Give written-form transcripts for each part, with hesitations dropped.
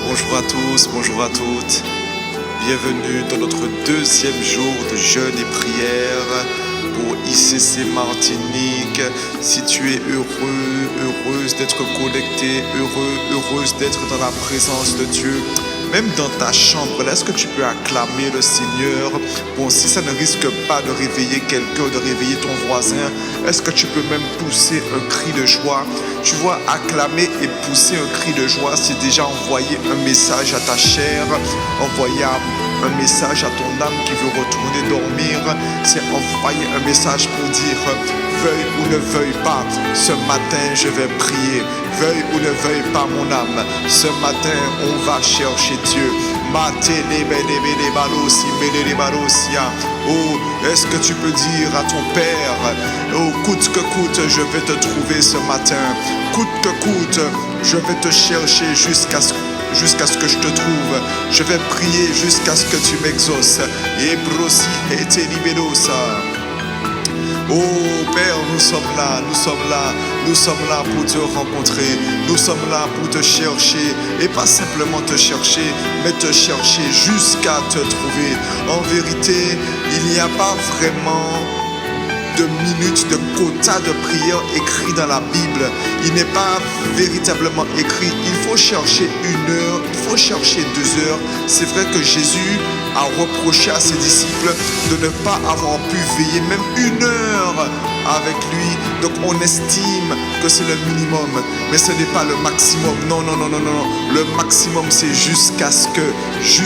Bonjour à tous, bonjour à toutes. Bienvenue dans notre deuxième jour de jeûne et prière pour ICC Martinique. Si tu es heureux, heureuse d'être connecté, heureuse d'être dans la présence de Dieu, même dans ta chambre, là, est-ce que tu peux acclamer le Seigneur? Bon, si ça ne risque pas de réveiller quelqu'un, de réveiller ton voisin, est-ce que tu peux même pousser un cri de joie? Tu vois, acclamer et pousser un cri de joie, c'est déjà envoyer un message à ta chair, envoyer un message à ton âme qui veut retourner dormir. C'est envoyer un message pour dire, veuille ou ne veuille pas, ce matin je vais prier. Veuille ou ne veuille pas mon âme, ce matin on va chercher Dieu. Oh, est-ce que tu peux dire à ton Père, oh, coûte que coûte, je vais te trouver ce matin. Coûte que coûte, je vais te chercher jusqu'à ce que je te trouve. Je vais prier jusqu'à ce que tu m'exauces. Et brosi et te liberosa. Oh Père, nous sommes là pour te rencontrer, nous sommes là pour te chercher, et pas simplement te chercher, mais te chercher jusqu'à te trouver. En vérité, il n'y a pas vraiment de minutes, de quotas de prière écrit dans la Bible. Il n'est pas véritablement écrit. Il faut chercher 1 heure, il faut chercher 2 heures. C'est vrai que Jésus a reproché à ses disciples de ne pas avoir pu veiller même 1 heure avec lui. Donc on estime que c'est le minimum, mais ce n'est pas le maximum. Non. Le maximum c'est jusqu'à ce que je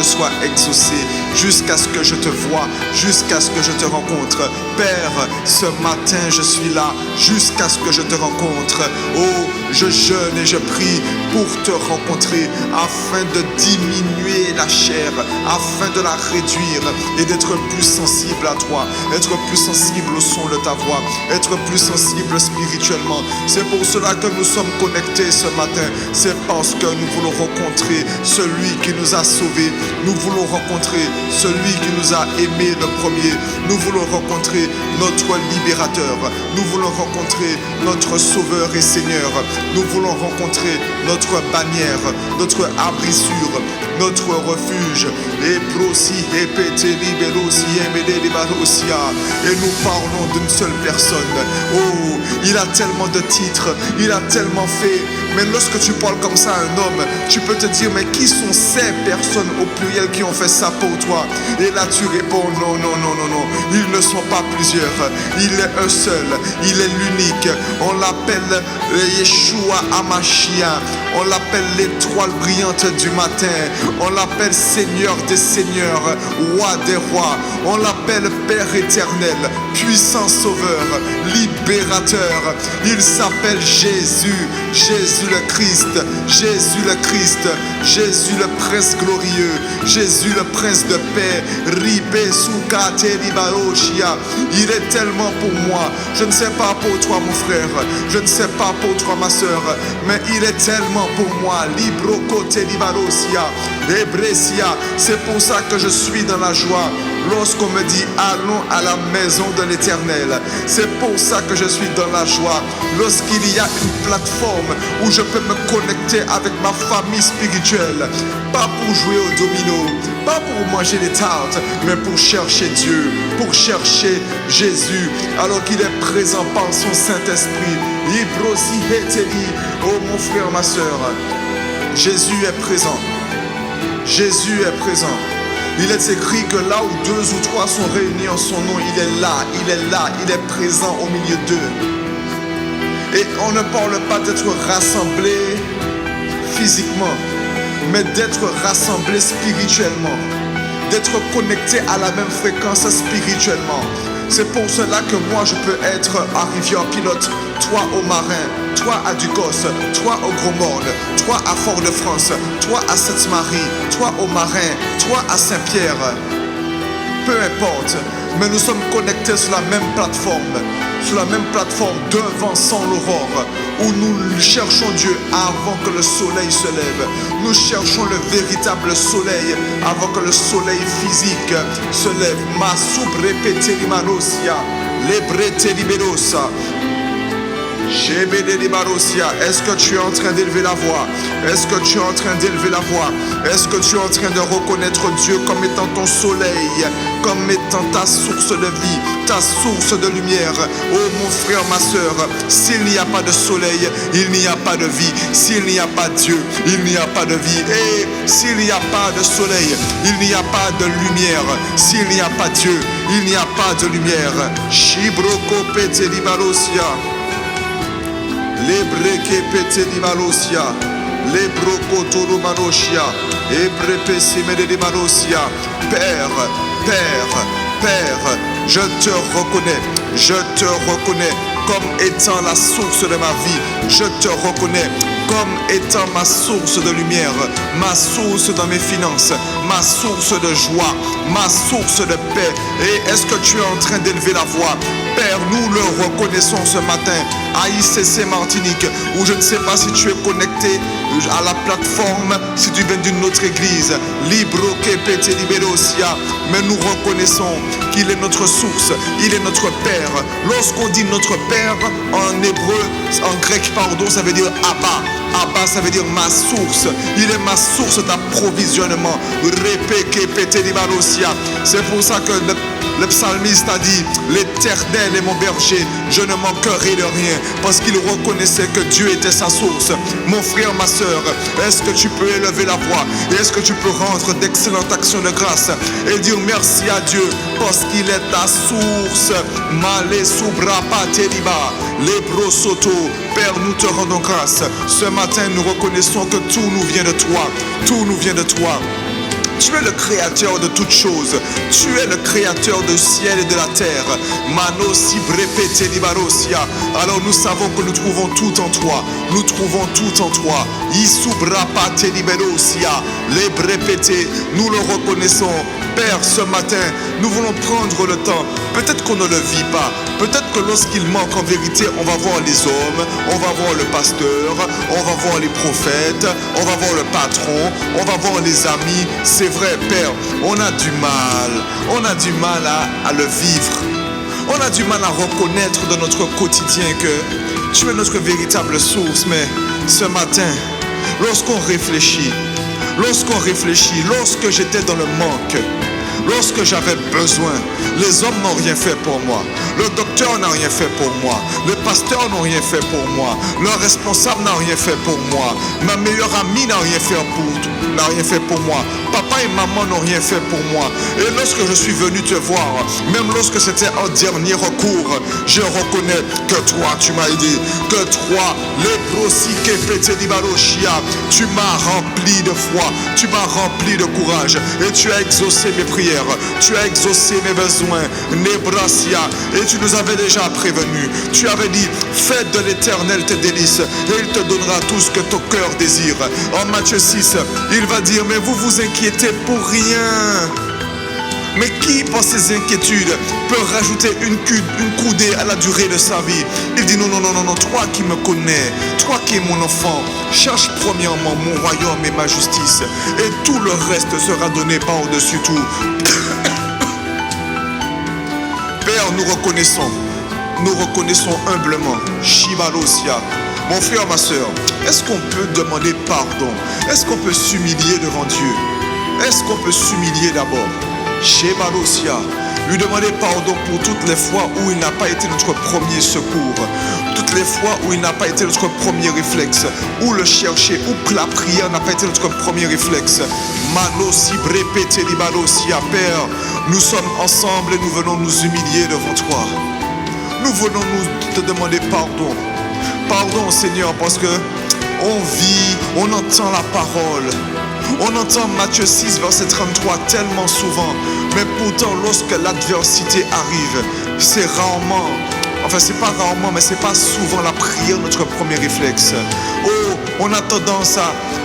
sois exaucé, jusqu'à ce que je te vois, jusqu'à ce que je te rencontre. Père, ce matin je suis là jusqu'à ce que je te rencontre. Oh, je jeûne et je prie pour te rencontrer afin de diminuer la chair, afin de la réduire et d'être plus sensible à toi, être plus sensible au son de ta voix, être plus sensible spirituellement. C'est pour cela que nous sommes connectés ce matin. C'est parce que nous voulons rencontrer celui qui nous a sauvés. Nous voulons rencontrer celui qui nous a aimés le premier. Nous voulons rencontrer notre libérateur. Nous voulons rencontrer notre sauveur et Seigneur. Nous voulons rencontrer notre bannière, notre abri sûr, notre refuge. Et nous parlons d'une seule personne. Oh, il a tellement de titres, il a tellement fait. Mais lorsque tu parles comme ça à un homme, tu peux te dire, mais qui sont ces personnes au pluriel qui ont fait ça pour toi? Et là tu réponds, non. Ils ne sont pas plusieurs. Il est un seul, il est l'unique. On l'appelle Yeshua Hamashiach. On l'appelle l'étoile brillante du matin. On l'appelle Seigneur des seigneurs, Roi des rois. On l'appelle Père éternel, puissant sauveur, libérateur. Il s'appelle Jésus, Jésus le Christ, Jésus le Christ, Jésus le prince glorieux, Jésus le prince de paix. Il est tellement pour moi. Je ne sais pas pour toi mon frère, je ne sais pas pour toi ma soeur, mais il est tellement pour moi. C'est pour ça que je suis dans la joie lorsqu'on me dit allons à la maison de l'Éternel. C'est pour ça que je suis dans la joie lorsqu'il y a une plateforme où je peux me connecter avec ma famille spirituelle. Pas pour jouer au domino, pas pour manger des tartes, mais pour chercher Dieu, pour chercher Jésus, alors qu'il est présent par son Saint-Esprit. Oh mon frère, ma soeur, Jésus est présent. Jésus est présent. Il est écrit que là où 2 ou 3 sont réunis en son nom, il est là, il est présent au milieu d'eux. Et on ne parle pas d'être rassemblé physiquement, mais d'être rassemblé spirituellement, d'être connecté à la même fréquence spirituellement. C'est pour cela que moi je peux être à Rivière-Pilote, toi au Marin, toi à Ducos, toi au Gros-Morne, toi à Fort-de-France, toi à Sainte-Marie, toi au Marin, toi à Saint-Pierre. Peu importe, mais nous sommes connectés sur la même plateforme devant sans l'aurore, où nous cherchons Dieu avant que le soleil se lève. Nous cherchons le véritable soleil avant que le soleil physique se lève. Est-ce que tu es en train d'élever la voix? Est-ce que tu es en train d'élever la voix? Est-ce que tu es en train de reconnaître Dieu comme étant ton soleil, comme étant ta source de vie, ta source de lumière? Oh mon frère, ma soeur, s'il n'y a pas de soleil, il n'y a pas de vie. S'il n'y a pas Dieu, il n'y a pas de vie. Et s'il n'y a pas de soleil, il n'y a pas de lumière. S'il n'y a pas Dieu, il n'y a pas de lumière. Shibroko pete di balosia. Lebreke pete di balosia. Lebroko toro manosia. Ebrepesime de manosia. Père, Père, Père, je te reconnais comme étant la source de ma vie. Je te reconnais comme étant ma source de lumière, ma source dans mes finances, ma source de joie, ma source de paix. Et est-ce que tu es en train d'élever la voix? Père, nous le reconnaissons ce matin à ICC Martinique, où je ne sais pas si tu es connecté à la plateforme, si tu viens d'une autre église, Libro Kepete Liberosia, mais nous reconnaissons qu'il est notre source, il est notre Père. Lorsqu'on dit notre Père, en hébreu, en grec, pardon, ça veut dire Abba. Abba, ça veut dire ma source. Il est ma source d'approvisionnement. C'est pour ça que le psalmiste a dit: l'Éternel est mon berger, je ne manquerai de rien, parce qu'il reconnaissait que Dieu était sa source. Mon frère, ma soeur, est-ce que tu peux élever la voix et est-ce que tu peux rendre d'excellentes actions de grâce et dire merci à Dieu parce qu'il est ta source? Malé soubra pateliba, lebro soto. Père, nous te rendons grâce. Ce matin, nous reconnaissons que tout nous vient de toi. Tout nous vient de toi. Tu es le créateur de toutes choses. Tu es le créateur du ciel et de la terre. Mano si brepete libarosia. Alors nous savons que nous trouvons tout en toi. Nous trouvons tout en toi. Isubrapate libarosia. Les brepete. Nous le reconnaissons. Père, ce matin, nous voulons prendre le temps. Peut-être qu'on ne le vit pas. Peut-être que lorsqu'il manque en vérité, on va voir les hommes, on va voir le pasteur, on va voir les prophètes, on va voir le patron, on va voir les amis. C'est vrai, Père, on a du mal à le vivre. On a du mal à reconnaître dans notre quotidien que tu es notre véritable source. Mais ce matin, lorsqu'on réfléchit, lorsque j'étais dans le manque, lorsque j'avais besoin, les hommes n'ont rien fait pour moi. Le docteur n'a rien fait pour moi. Le pasteur n'a rien fait pour moi. Le responsable n'a rien fait pour moi. Ma meilleure amie n'a rien fait pour moi. Papa et maman n'ont rien fait pour moi. Et lorsque je suis venu te voir, même lorsque c'était un dernier recours, je reconnais que toi tu m'as aidé. Que toi, tu m'as rempli de foi. Tu m'as rempli de courage. Et tu as exaucé mes prières. Tu as exaucé mes besoins. Nebrasia. Et tu nous avais déjà prévenus. Tu avais dit: fais de l'Éternel tes délices et il te donnera tout ce que ton cœur désire. En Matthieu 6, il va dire: mais vous vous inquiétez pour rien. Mais qui, par ses inquiétudes, peut rajouter une coudée à la durée de sa vie? Il dit: non, toi qui me connais, toi qui es mon enfant, cherche premièrement mon royaume et ma justice, et tout le reste sera donné par-dessus tout. Père, nous reconnaissons humblement, Shibalosia. Mon frère, ma soeur, est-ce qu'on peut demander pardon? Est-ce qu'on peut s'humilier devant Dieu? Est-ce qu'on peut s'humilier d'abord? Shebalosia, lui demander pardon pour toutes les fois où il n'a pas été notre premier secours, toutes les fois où il n'a pas été notre premier réflexe, où le chercher, où la prière n'a pas été notre premier réflexe. Manosi brepete libalosia. Père, nous sommes ensemble et nous venons nous humilier devant toi. Nous venons te demander pardon. Pardon, Seigneur, parce que on vit, on entend la parole. On entend Matthieu 6, verset 33 tellement souvent. Mais pourtant, lorsque l'adversité arrive, c'est rarement, enfin c'est pas rarement, mais c'est pas souvent la prière notre premier réflexe. Oh, on a tendance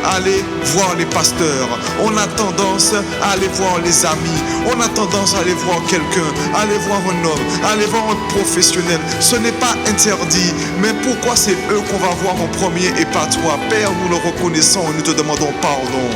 à aller voir les pasteurs. On a tendance à aller voir les amis. On a tendance à aller voir quelqu'un, à aller voir un homme, à aller voir un professionnel. Ce n'est pas interdit, mais pourquoi c'est eux qu'on va voir en premier et pas toi? Père, nous le reconnaissons, nous te demandons pardon.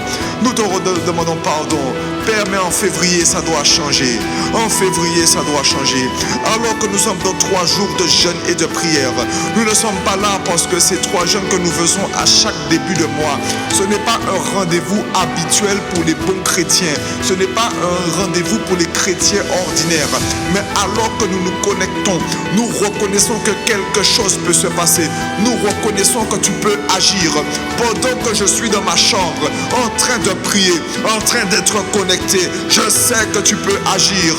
Nous te demandons pardon. Père, mais en février, ça doit changer. En février, ça doit changer. Alors que nous sommes dans 3 jours de jeûne et de prière, nous ne sommes pas là parce que ces 3 jeûnes que nous faisons à chaque début de mois, ce n'est pas un rendez-vous habituel pour les bons chrétiens. Ce n'est pas un rendez-vous pour les chrétiens ordinaires. Mais alors que nous nous connectons, nous reconnaissons que quelque chose peut se passer. Nous reconnaissons que tu peux agir. Pendant que je suis dans ma chambre, en train de prier, en train d'être connecté, je sais que tu peux agir.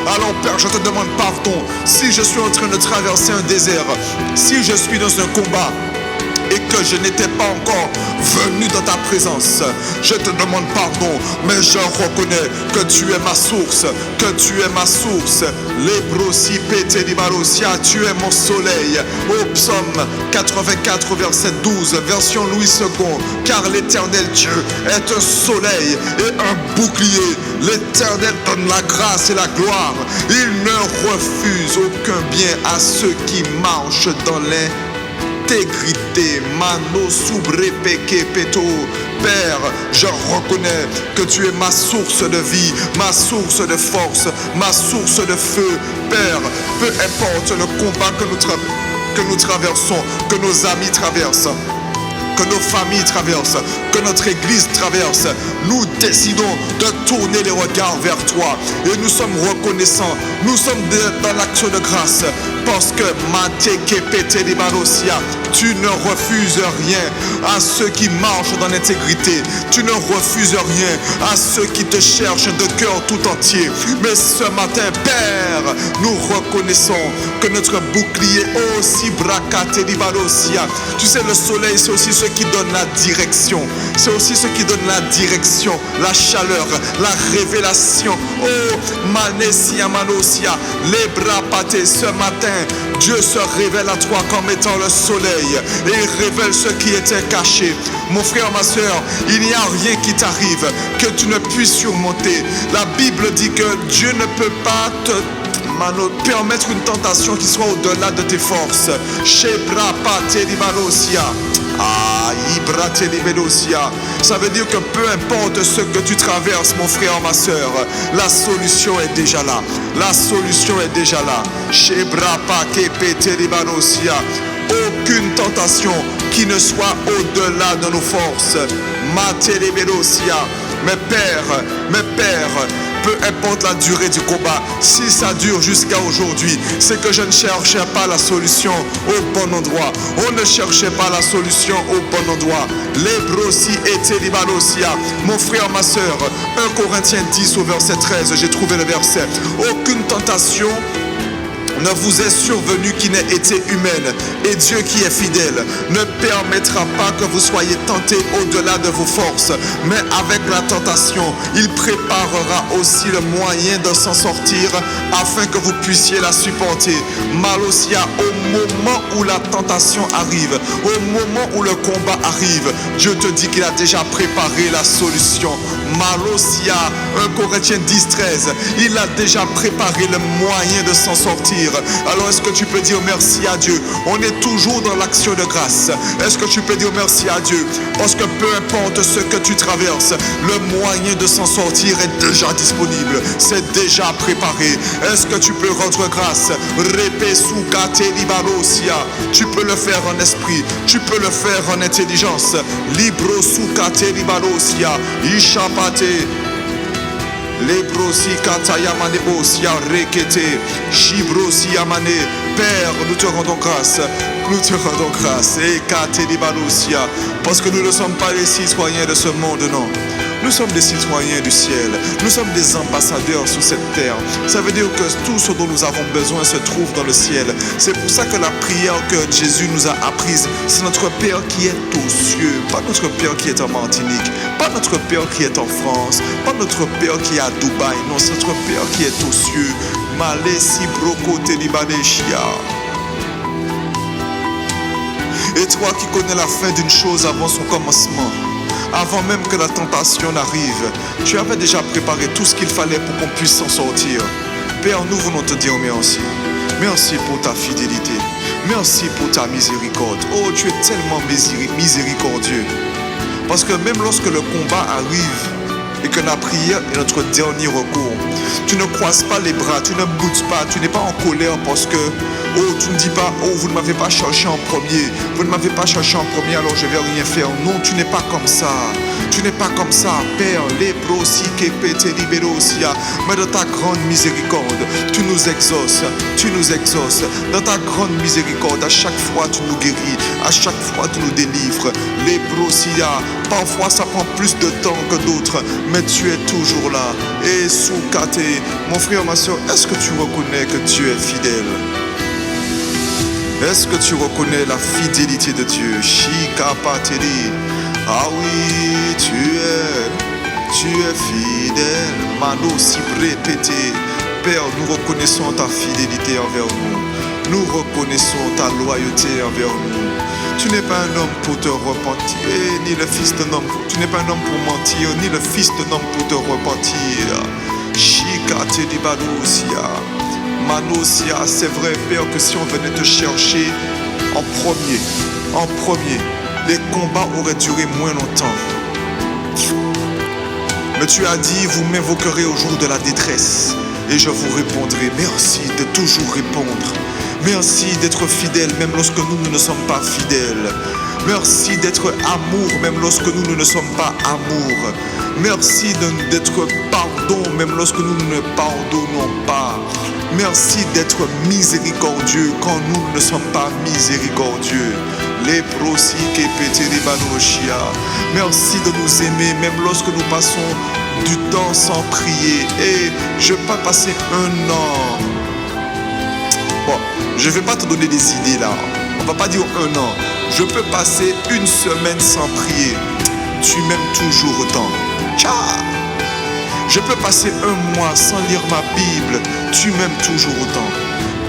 Alors Père, je te demande pardon si je suis en train de traverser un désert, si je suis dans un combat et que je n'étais pas encore venu dans ta présence. Je te demande pardon, mais je reconnais que tu es ma source, que tu es ma source. Tu es mon soleil. Au psaume 84, verset 12, version Louis II. Car l'Éternel Dieu est un soleil et un bouclier. L'Éternel donne la grâce et la gloire. Il ne refuse aucun bien à ceux qui marchent dans l'intégrité. Mano subrepeke peto. Père, je reconnais que tu es ma source de vie, ma source de force, ma source de feu. Père, peu importe le combat que nous traversons, que nos amis traversent, que nos familles traversent, que notre église traverse, nous décidons de tourner les regards vers toi et nous sommes reconnaissants, nous sommes dans l'action de grâce parce que tu ne refuses rien à ceux qui marchent dans l'intégrité, tu ne refuses rien à ceux qui te cherchent de cœur tout entier. Mais ce matin, Père, nous reconnaissons que notre bouclier aussi tu sais, le soleil, c'est aussi ce qui donne la direction. C'est aussi ce qui donne la direction, la chaleur, la révélation. Oh, Manesia Manosia, les bras pâtés. Ce matin, Dieu se révèle à toi comme étant le soleil et il révèle ce qui était caché. Mon frère, ma soeur, il n'y a rien qui t'arrive que tu ne puisses surmonter. La Bible dit que Dieu ne peut pas te permettre une tentation qui soit au-delà de tes forces. Ça veut dire que peu importe ce que tu traverses, mon frère, ma soeur, la solution est déjà là. La solution est déjà là. Aucune tentation qui ne soit au-delà de nos forces. Mes pères, peu importe la durée du combat, si ça dure jusqu'à aujourd'hui, c'est que je ne cherchais pas la solution au bon endroit. On ne cherchait pas la solution au bon endroit. Mon frère, ma soeur, 1 Corinthiens 10 au verset 13, j'ai trouvé le verset. Aucune tentation ne vous est survenu qui n'ait été humaine, et Dieu qui est fidèle ne permettra pas que vous soyez tentés au-delà de vos forces, mais avec la tentation, il préparera aussi le moyen de s'en sortir afin que vous puissiez la supporter. Malosia, au moment où la tentation arrive, au moment où le combat arrive, Dieu te dit qu'il a déjà préparé la solution. Malosia, 1 Corinthiens 10, 13, il a déjà préparé le moyen de s'en sortir. Alors est-ce que tu peux dire merci à Dieu? On est toujours dans l'action de grâce. Est-ce que tu peux dire merci à Dieu? Parce que peu importe ce que tu traverses, le moyen de s'en sortir est déjà disponible. C'est déjà préparé. Est-ce que tu peux rendre grâce? Tu peux le faire en esprit. Tu peux le faire en intelligence. Libro sukate libalosia. Ishapate. Lebrosi katayamane bosia rekete. Shibrosi amane. Père, nous te rendons grâce. Nous te rendons grâce. Et kate libalosia. Parce que nous ne sommes pas les citoyens de ce monde, non. Nous sommes des citoyens du ciel. Nous sommes des ambassadeurs sur cette terre. Ça veut dire que tout ce dont nous avons besoin se trouve dans le ciel. C'est pour ça que la prière que Jésus nous a apprise, c'est notre Père qui est aux cieux. Pas notre Père qui est en Martinique. Pas notre Père qui est en France. Pas notre Père qui est à Dubaï. Non, c'est notre Père qui est aux cieux. Malesi broko telibaneshia. Et toi qui connais la fin d'une chose avant son commencement, avant même que la tentation n'arrive, tu avais déjà préparé tout ce qu'il fallait pour qu'on puisse s'en sortir. Père, nous voulons te dire merci. Merci pour ta fidélité. Merci pour ta miséricorde. Oh, tu es tellement miséricordieux. Parce que même lorsque le combat arrive et que la prière est notre dernier recours, tu ne croises pas les bras, tu ne boudes pas, tu n'es pas en colère parce que, oh, tu ne dis pas, oh, vous ne m'avez pas cherché en premier, vous ne m'avez pas cherché en premier, alors je vais rien faire. Non, tu n'es pas comme ça. Tu n'es pas comme ça, Père, mais de ta grande miséricorde, tu nous exauces, dans ta grande miséricorde, à chaque fois tu nous guéris, à chaque fois tu nous délivres, parfois ça prend plus de temps que d'autres, mais tu es toujours là, et Soukate, mon frère, ma soeur, est-ce que tu reconnais que Dieu est fidèle? Est-ce que tu reconnais la fidélité de Dieu? Shikapateli. Ah oui, tu es fidèle. Mano si répété. Père, nous reconnaissons ta fidélité envers nous. Nous reconnaissons ta loyauté envers nous. Tu n'es pas un homme pour te repentir, ni le fils d'un homme. Tu n'es pas un homme pour mentir, ni le fils d'un homme pour te repentir. Shikateli Manosia. Manosia, c'est vrai, Père, que si on venait te chercher en premier, les combats auraient duré moins longtemps. Mais tu as dit, vous m'invoquerez au jour de la détresse et je vous répondrai. Merci de toujours répondre. Merci d'être fidèle même lorsque nous ne sommes pas fidèles. Merci d'être amour même lorsque nous ne sommes pas amour. Merci d'être pardon même lorsque nous ne pardonnons pas. Merci d'être miséricordieux quand nous ne sommes pas miséricordieux. Merci de nous aimer même lorsque nous passons du temps sans prier. Et je peux passer un an. Bon, je ne vais pas te donner des idées là. On ne va pas dire un an. Je peux passer une semaine sans prier. Tu m'aimes toujours autant. Ciao. Je peux passer un mois sans lire ma Bible. Tu m'aimes toujours autant.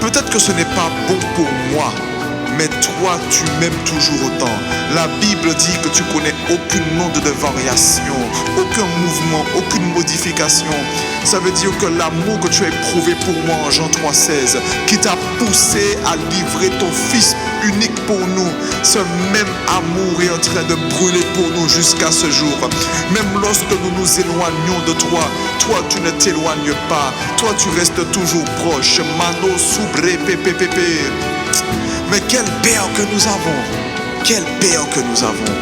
Peut-être que ce n'est pas bon pour moi, mais toi, tu m'aimes toujours autant. La Bible dit que tu connais aucune onde de variation, aucun mouvement, aucune modification. Ça veut dire que l'amour que tu as éprouvé pour moi en Jean 3,16, qui t'a poussé à livrer ton Fils unique pour nous, ce même amour est en train de brûler pour nous jusqu'à ce jour. Même lorsque nous nous éloignons de toi, toi tu ne t'éloignes pas, toi tu restes toujours proche. Mano soubré pépépépé. Mais quel Père que nous avons, quel Père que nous avons,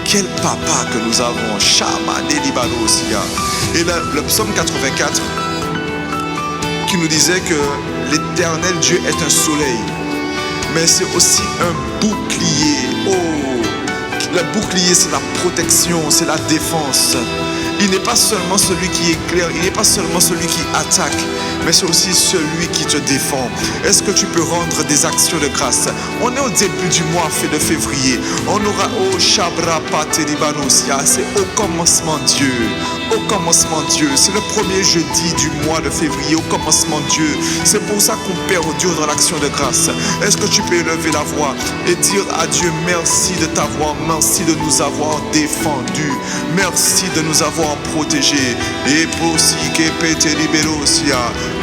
quel Papa que nous avons. Shama Delibalosia. Et le psaume 84 qui nous disait que l'éternel Dieu est un soleil, mais c'est aussi un bouclier. Oh, le bouclier, c'est la protection, c'est la défense. Il n'est pas seulement celui qui éclaire, il n'est pas seulement celui qui attaque, mais c'est aussi celui qui te défend. Est-ce que tu peux rendre des actions de grâce? On est au début du mois de février. On aura au Shabra Pateribanosia. C'est au commencement Dieu. Au commencement Dieu. C'est le premier jeudi du mois de février. Au commencement Dieu. C'est pour ça qu'on perdure dans l'action de grâce. Est-ce que tu peux élever la voix et dire à Dieu merci de t'avoir, merci de nous avoir défendus, merci de nous avoir protégés. Et pour si que pété libérosia.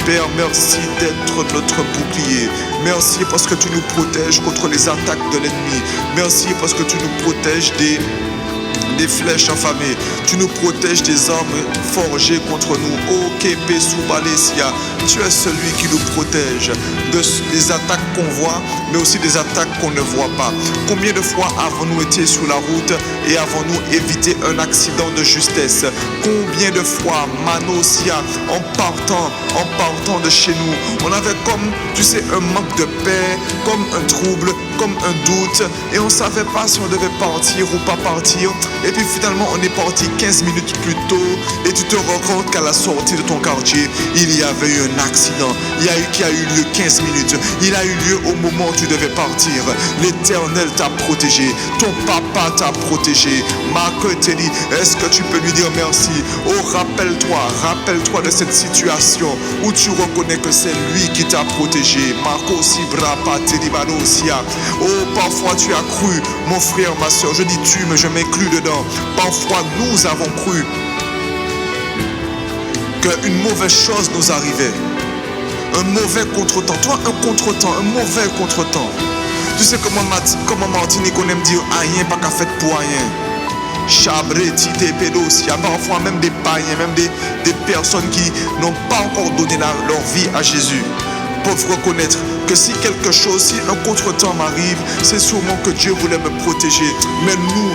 Père, merci d'être notre bouclier. Merci parce que tu nous protèges contre les attaques de l'ennemi. Merci parce que tu nous protèges des flèches affamées. Tu nous protèges des armes forgées contre nous. Oh, Kepe Soubalesia, tu es celui qui nous protège des attaques qu'on voit, mais aussi des attaques qu'on ne voit pas. Combien de fois avons-nous été sur la route et avons-nous évité un accident de justesse? Combien de fois, Manosia, en partant de chez nous, on avait comme, tu sais, un manque de paix, comme un trouble, comme un doute, et on ne savait pas si on devait partir ou pas partir. Et puis finalement, on est parti 15 minutes plus tôt et tu te rends compte qu'à la sortie de ton quartier, il y avait eu un accident qui a eu lieu 15 minutes. Il a eu lieu au moment où tu devais partir. L'Éternel t'a protégé. Ton papa t'a protégé. Marc te dit, est-ce que tu peux lui dire merci? Oh, rappelle-toi de cette situation où tu reconnais que c'est lui qui t'a protégé. Marco Sibrapa Tedibanosia. Oh, parfois tu as cru, mon frère, ma soeur, je dis tu, mais je m'inclus dedans. Parfois nous avons cru qu'une mauvaise chose nous arrivait. Un mauvais contretemps. Toi, un contretemps, un mauvais contretemps. Tu sais comment Martinique on aime dire rien, pas qu'à fait pour rien. Chabreti te pédos. Il y a parfois même des païens, même des personnes qui n'ont pas encore donné leur vie à Jésus, peuvent reconnaître que si quelque chose, si un contretemps m'arrive, c'est sûrement que Dieu voulait me protéger. Mais nous,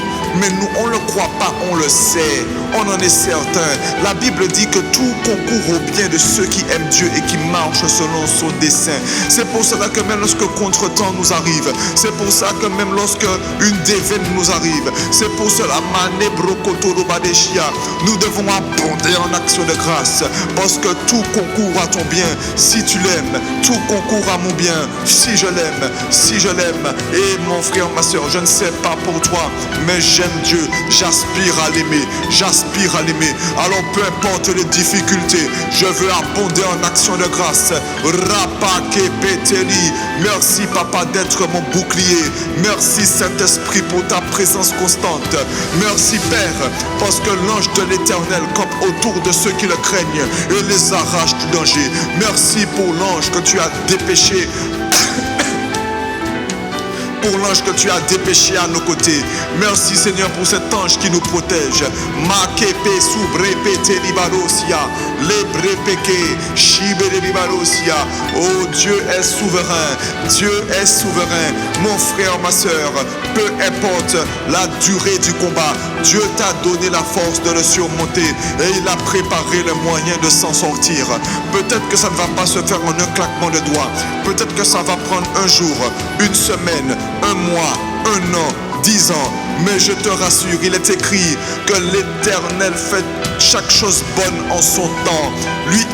on ne le croit pas, on le sait, on en est certain. La Bible dit que tout concourt au bien de ceux qui aiment Dieu et qui marchent selon son dessein. C'est pour cela que même lorsque contretemps nous arrive, c'est pour ça que même lorsque une déveine nous arrive, c'est pour cela, nous devons abonder en action de grâce, parce que tout concourt à ton bien. Si tu l'aimes, tout concourt à mon bien. Si je l'aime, et mon frère, ma soeur, je ne sais pas pour toi, mais j'aime Dieu, j'aspire à l'aimer. Alors peu importe les difficultés, je veux abonder en action de grâce. Rapake Peteli, merci papa d'être mon bouclier. Merci Saint-Esprit pour ta présence constante. Merci Père, parce que l'ange de l'Éternel campe autour de ceux qui le craignent et les arrache du danger. Merci pour l'ange que tu as dépêché. Pour l'ange que tu as dépêché à nos côtés. Merci Seigneur pour cet ange qui nous protège. Makepe subrepete libarosia, lebrepeke shibere libarosia. Oh, Dieu est souverain. Dieu est souverain. Mon frère, ma soeur, peu importe la durée du combat, Dieu t'a donné la force de le surmonter et il a préparé le moyen de s'en sortir. Peut-être que ça ne va pas se faire en un claquement de doigts. Peut-être que ça va prendre un jour, une semaine, un mois, un an, 10 ans. Mais je te rassure, il est écrit que l'Éternel fait chaque chose bonne en son temps. Lui,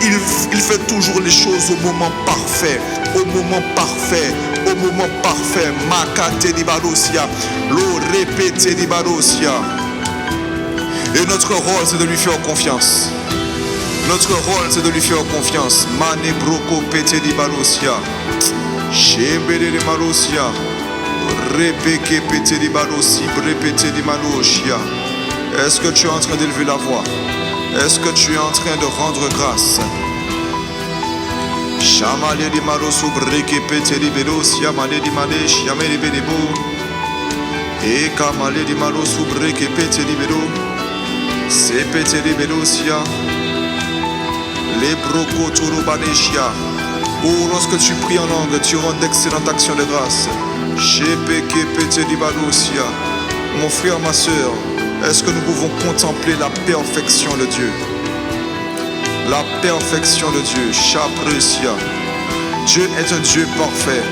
il fait toujours les choses au moment parfait. Au moment parfait. Au moment parfait. Makate libarosia. Lo répété libarosia. Et notre rôle, c'est de lui faire confiance. Notre rôle, c'est de lui faire confiance. Mane broko pete libarosia. Shebele libarosia. Rebeke pete libarosi, brepete libarosia. Est-ce que tu es en train d'élever la voix? Est-ce que tu es en train de rendre grâce? Shamale limarosu breke pete libarosia, male limalesh, yamele benebo. Eka male limarosu breke pete libero. Se pete libarosia. Les broko turubaneshia. Oh, lorsque tu pries en langue, tu rends d'excellentes actions de grâce. Mon frère, ma soeur, est-ce que nous pouvons contempler la perfection de Dieu? La perfection de Dieu. Dieu est un Dieu parfait.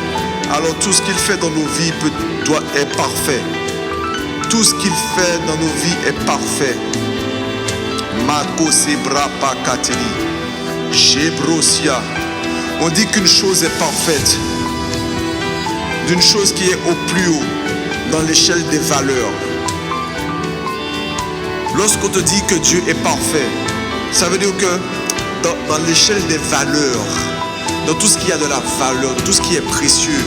Alors tout ce qu'il fait dans nos vies est parfait. Tout ce qu'il fait dans nos vies est parfait. On dit qu'une chose est parfaite d'une chose qui est au plus haut dans l'échelle des valeurs. Lorsqu'on te dit que Dieu est parfait, ça veut dire que dans l'échelle des valeurs, dans tout ce qui a de la valeur, tout ce qui est précieux,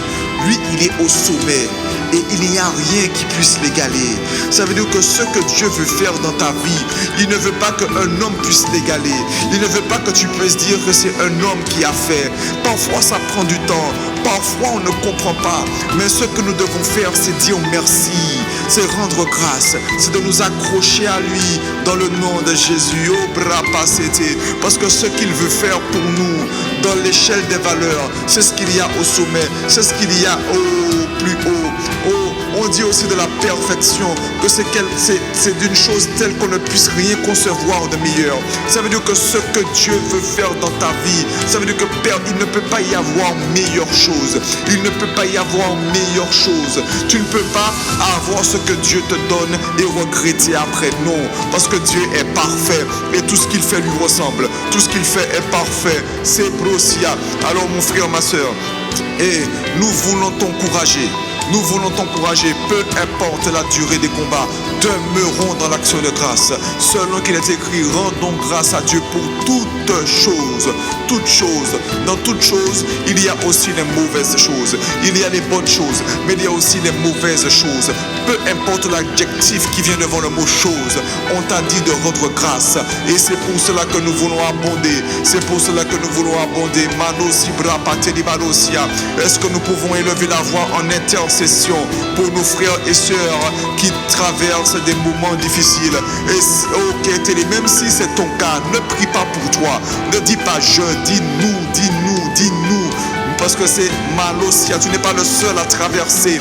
lui, il est au sommet et il n'y a rien qui puisse l'égaler. Ça veut dire que ce que Dieu veut faire dans ta vie, il ne veut pas qu'un homme puisse l'égaler. Il ne veut pas que tu puisses dire que c'est un homme qui a fait. Parfois, ça prend du temps. Parfois, on ne comprend pas. Mais ce que nous devons faire, c'est dire merci. C'est rendre grâce. C'est de nous accrocher à lui dans le nom de Jésus. Parce que ce qu'il veut faire pour nous, dans l'échelle des valeurs, c'est ce qu'il y a au sommet. C'est ce qu'il y a au plus haut. On dit aussi de la perfection, que c'est d'une chose telle qu'on ne puisse rien concevoir de meilleur. Ça veut dire que ce que Dieu veut faire dans ta vie, ça veut dire que Père, il ne peut pas y avoir meilleure chose. Il ne peut pas y avoir meilleure chose. Tu ne peux pas avoir ce que Dieu te donne et regretter après. Non, parce que Dieu est parfait et tout ce qu'il fait lui ressemble. Tout ce qu'il fait est parfait. C'est brosia. Alors mon frère, ma soeur, et nous voulons t'encourager. Nous voulons t'encourager, peu importe la durée des combats, demeurons dans l'action de grâce. Selon qu'il est écrit, rendons grâce à Dieu pour toutes choses. Toutes choses. Dans toutes choses, il y a aussi les mauvaises choses. Il y a les bonnes choses, mais il y a aussi les mauvaises choses. Peu importe l'adjectif qui vient devant le mot chose, on t'a dit de rendre grâce. Et c'est pour cela que nous voulons abonder. C'est pour cela que nous voulons abonder. Est-ce que nous pouvons élever la voix en intercession pour nos frères et sœurs qui traversent des moments difficiles? Et même si c'est ton cas, ne prie pas pour toi. Ne dis pas je, dis-nous. Parce que c'est Malosia, tu n'es pas le seul à traverser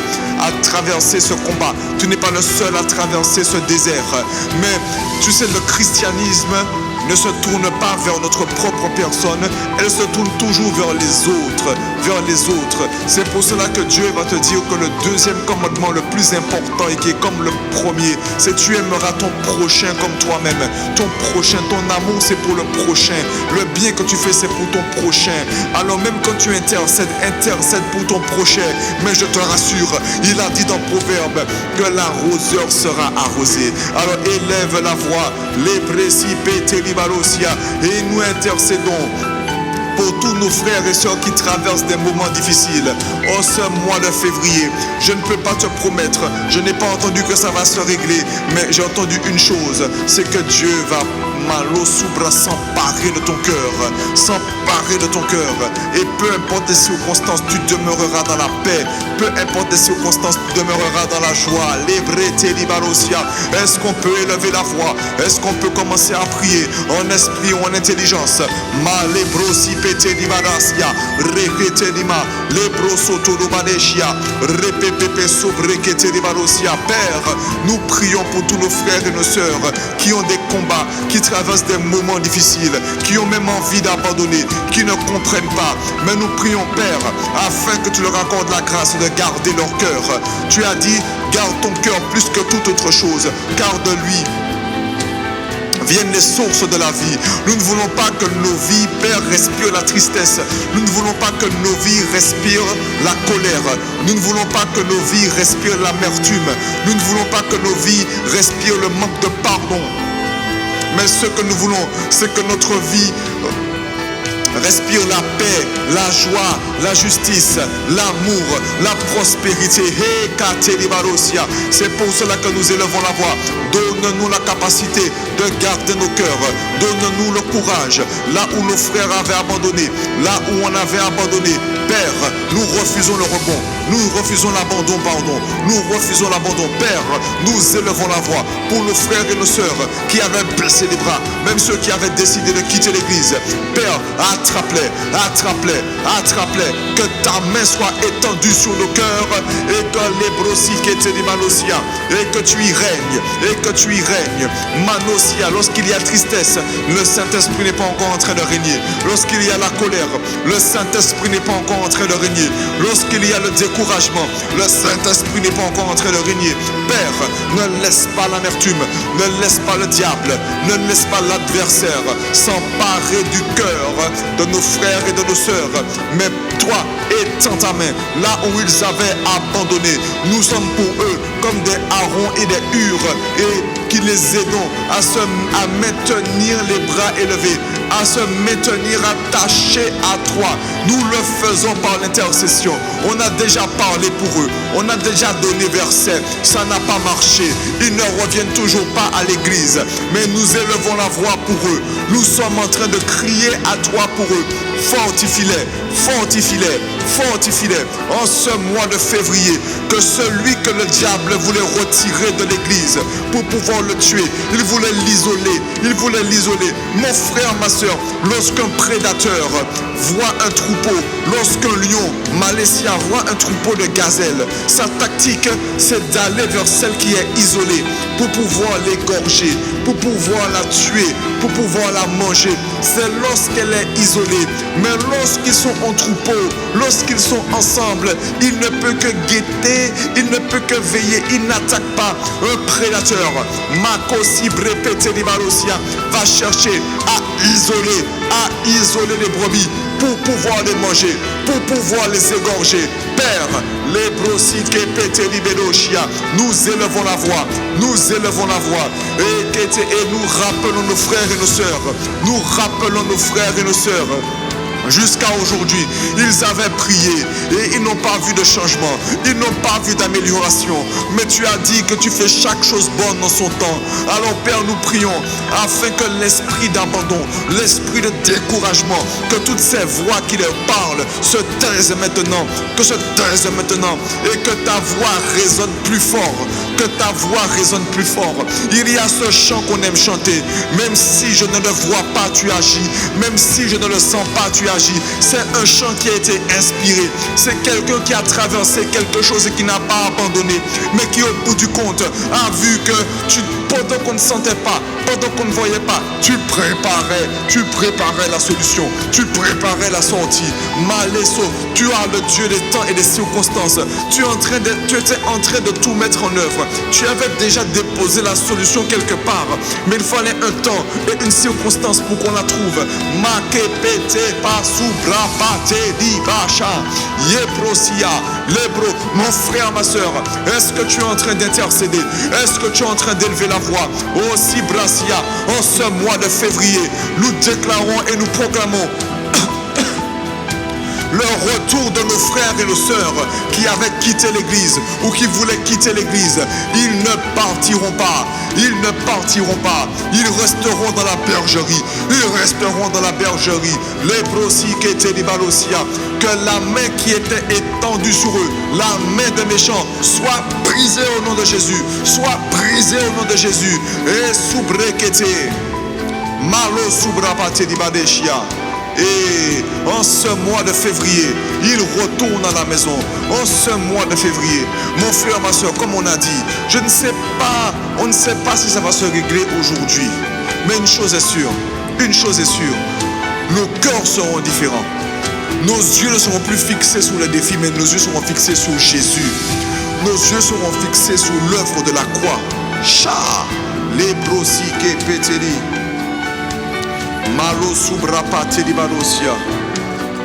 ce combat. Tu n'es pas le seul à traverser ce désert. Mais tu sais, le christianisme ne se tourne pas vers notre propre personne, elle se tourne toujours vers les autres, C'est pour cela que Dieu va te dire que le deuxième commandement le plus important et qui est comme le premier, c'est tu aimeras ton prochain comme toi-même. Ton prochain, ton amour, c'est pour le prochain. Le bien que tu fais, c'est pour ton prochain. Alors même quand tu intercède pour ton prochain. Mais je te rassure, il a dit dans Proverbe que l'arroseur sera arrosé. Alors élève la voix, les précipités et nous intercédons pour tous nos frères et sœurs qui traversent des moments difficiles. En ce mois de février, je ne peux pas te promettre, je n'ai pas entendu que ça va se régler, mais j'ai entendu une chose, c'est que Dieu va s'emparer de ton cœur, et peu importe les circonstances, tu demeureras dans la paix. Peu importe les circonstances, tu demeureras dans la joie. Est-ce qu'on peut élever la voix? Est-ce qu'on peut commencer à prier en esprit ou en intelligence? Père, nous prions pour tous nos frères et nos sœurs qui ont des combats, qui traversent des moments difficiles, qui ont même envie d'abandonner, qui ne comprennent pas. Mais nous prions, Père, afin que tu leur accordes la grâce de garder leur cœur. Tu as dit, garde ton cœur plus que toute autre chose, car de lui viennent les sources de la vie. Nous ne voulons pas que nos vies, Père, respirent la tristesse. Nous ne voulons pas que nos vies respirent la colère. Nous ne voulons pas que nos vies respirent l'amertume. Nous ne voulons pas que nos vies respirent le manque de pardon. Mais ce que nous voulons, c'est que notre vie respire la paix, la joie, la justice, l'amour, la prospérité. C'est pour cela que nous élevons la voix. Donne-nous la capacité de garder nos cœurs. Donne-nous le courage. Là où nos frères avaient abandonné, là où on avait abandonné, Père, nous refusons le rebond. Nous refusons l'abandon, Nous refusons l'abandon. Père, nous élevons la voix pour nos frères et nos sœurs qui avaient baissé les bras, même ceux qui avaient décidé de quitter l'église. Père, attrape-les. Que ta main soit étendue sur nos cœurs et que les brosiquetés des Manosia, et que tu y règnes. Manosia, lorsqu'il y a tristesse, le Saint-Esprit n'est pas encore en train de régner. Lorsqu'il y a la colère, le Saint-Esprit n'est pas encore en train de régner. Lorsqu'il y a le découragement, le Saint-Esprit n'est pas encore en train de régner. Père, ne laisse pas l'amertume, ne laisse pas le diable, ne laisse pas l'adversaire s'emparer du cœur de nos frères et de nos sœurs. Mais toi, étends ta main là où ils avaient abandonné. Nous sommes pour eux comme des Aaron et des Hur, et qui les aidons à maintenir les bras élevés, à se maintenir attachés à toi. Nous le faisons par l'intercession. On a déjà parlé pour eux, on a déjà donné verset, ça n'a pas marché. Ils ne reviennent toujours pas à l'église, mais nous élevons la voix pour eux. Nous sommes en train de crier à toi pour eux. Fortifie-les en ce mois de février, que celui que le diable voulait retirer de l'église pour pouvoir le tuer, il voulait l'isoler, il voulait l'isoler. Mon frère, ma soeur, lorsqu'un prédateur voit un troupeau, lorsqu'un lion malésien voit un troupeau de gazelles, sa tactique, c'est d'aller vers celle qui est isolée pour pouvoir l'égorger, pour pouvoir la tuer, pour pouvoir la manger. C'est lorsqu'elle est isolée. Mais lorsqu'ils sont en troupeau, lorsqu'ils sont ensemble, il ne peut que guetter, il ne peut que veiller, il n'attaque pas. Un prédateur, Makosi Brepete Libalosia, va chercher à isoler les brebis pour pouvoir les manger, pour pouvoir les égorger. Père, les brosike pete libedoshia, nous élevons la voix, nous élevons la voix, et nous rappelons nos frères et nos sœurs, nous rappelons nos frères et nos sœurs. Jusqu'à aujourd'hui, ils avaient prié et ils n'ont pas vu de changement, ils n'ont pas vu d'amélioration. Mais tu as dit que tu fais chaque chose bonne en son temps. Alors Père, nous prions afin que l'esprit d'abandon, l'esprit de découragement, que toutes ces voix qui leur parlent se taisent maintenant, que se taisent maintenant, et que ta voix résonne plus fort, que ta voix résonne plus fort. Il y a ce chant qu'on aime chanter, même si je ne le vois pas, tu agis, même si je ne le sens pas, tu agis. C'est un chant qui a été inspiré. C'est quelqu'un qui a traversé quelque chose et qui n'a pas abandonné, mais qui au bout du compte a vu que pendant qu'on ne sentait pas, pendant qu'on ne voyait pas, tu préparais la solution, tu préparais la sortie. Malesso, tu as le Dieu des temps et des circonstances. Tu étais en train de tout mettre en œuvre. Tu avais déjà déposé la solution quelque part, mais il fallait un temps et une circonstance pour qu'on la trouve. Mon frère, ma soeur, est-ce que tu es en train d'intercéder? Est-ce que tu es en train d'élever la voix? Oh Sibrasia, en ce mois de février, nous déclarons et nous proclamons le retour de nos frères et nos sœurs qui avaient quitté l'église ou qui voulaient quitter l'église. Ils ne partiront pas. Ils ne partiront pas. Ils resteront dans la bergerie. Ils resteront dans la bergerie. Les brosis qui étaient des balosia. Que la main qui était étendue sur eux, la main des méchants, soit brisée au nom de Jésus. Soit brisée au nom de Jésus. Et soubrekete. Malo soubrapate di badeshia. Et en ce mois de février, il retourne à la maison. En ce mois de février, mon frère, ma soeur, comme on a dit, je ne sais pas, on ne sait pas si ça va se régler aujourd'hui. Mais une chose est sûre, nos cœurs seront différents. Nos yeux ne seront plus fixés sur le défi, mais nos yeux seront fixés sur Jésus. Nos yeux seront fixés sur l'œuvre de la croix. Cha, les brosiques pételi. Malo subrapate di barosia.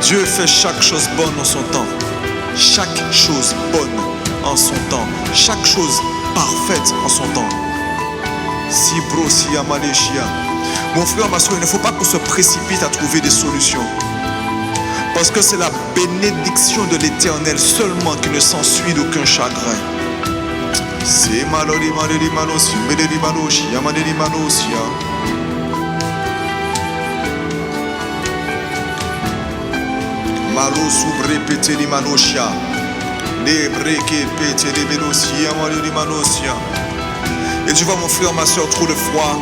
Dieu fait chaque chose bonne en son temps. Chaque chose bonne en son temps. Chaque chose parfaite en son temps. Si brosia maleshia. Mon frère, ma soeur, il ne faut pas qu'on se précipite à trouver des solutions. Parce que c'est la bénédiction de l'Éternel seulement qui ne s'ensuit d'aucun chagrin. C'est malori malori manosi, meledi manosia, maledi manosia. Malo sobre pete di manosia, le breke pete di menosia, malo di manosia. Et tu vois mon frère, ma soeur, trop de fois,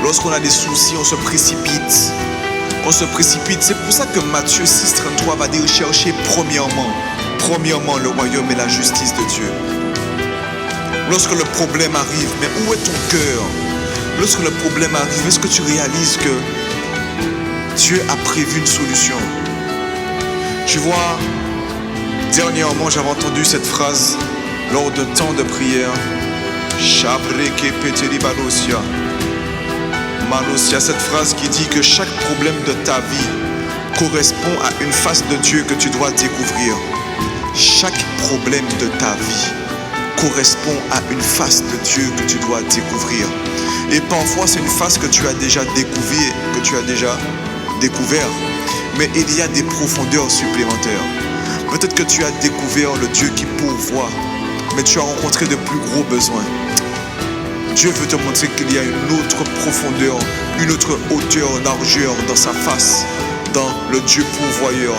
lorsqu'on a des soucis, on se précipite. On se précipite. C'est pour ça que Matthieu 6,33 va dire chercher premièrement le royaume et la justice de Dieu. Lorsque le problème arrive, mais où est ton cœur? Lorsque le problème arrive, est-ce que tu réalises que Dieu a prévu une solution? Tu vois, dernièrement, j'avais entendu cette phrase lors de temps de prière. Chabreke peteli balosia. Malosia, cette phrase qui dit que chaque problème de ta vie correspond à une face de Dieu que tu dois découvrir. Chaque problème de ta vie correspond à une face de Dieu que tu dois découvrir. Et parfois, c'est une face que tu as déjà découvert. Mais il y a des profondeurs supplémentaires. Peut-être que tu as découvert le Dieu qui pourvoit, mais tu as rencontré de plus gros besoins. Dieu veut te montrer qu'il y a une autre profondeur, une autre hauteur, largeur dans sa face, dans le Dieu pourvoyeur.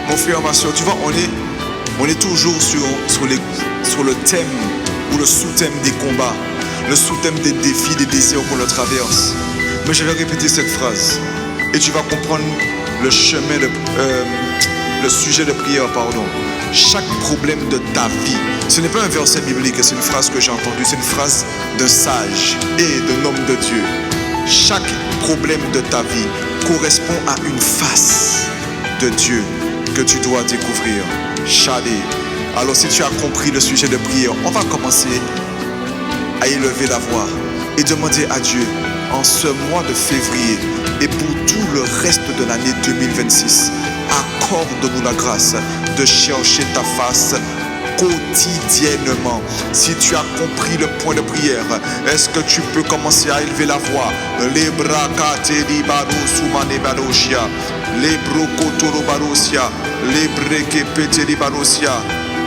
Mon frère, ma soeur, tu vois, on est toujours sur le thème ou le sous-thème des combats, le sous-thème des défis, des désirs qu'on le traverse. Mais je vais répéter cette phrase et tu vas comprendre le chemin, le sujet de prière, pardon. Chaque problème de ta vie, ce n'est pas un verset biblique, c'est une phrase que j'ai entendue, c'est une phrase d'un sage et d'un homme de Dieu. Chaque problème de ta vie correspond à une face de Dieu que tu dois découvrir. Chadé. Alors si tu as compris le sujet de prière, on va commencer à élever la voix et demander à Dieu en ce mois de février et pour tout le reste de l'année 2026, accorde-nous la grâce de chercher ta face quotidiennement. Si tu as compris le point de prière, est-ce que tu peux commencer à élever la voix? Les brakate libaro soumane barosia, les brokotoro barosia, les brekepete libarosia.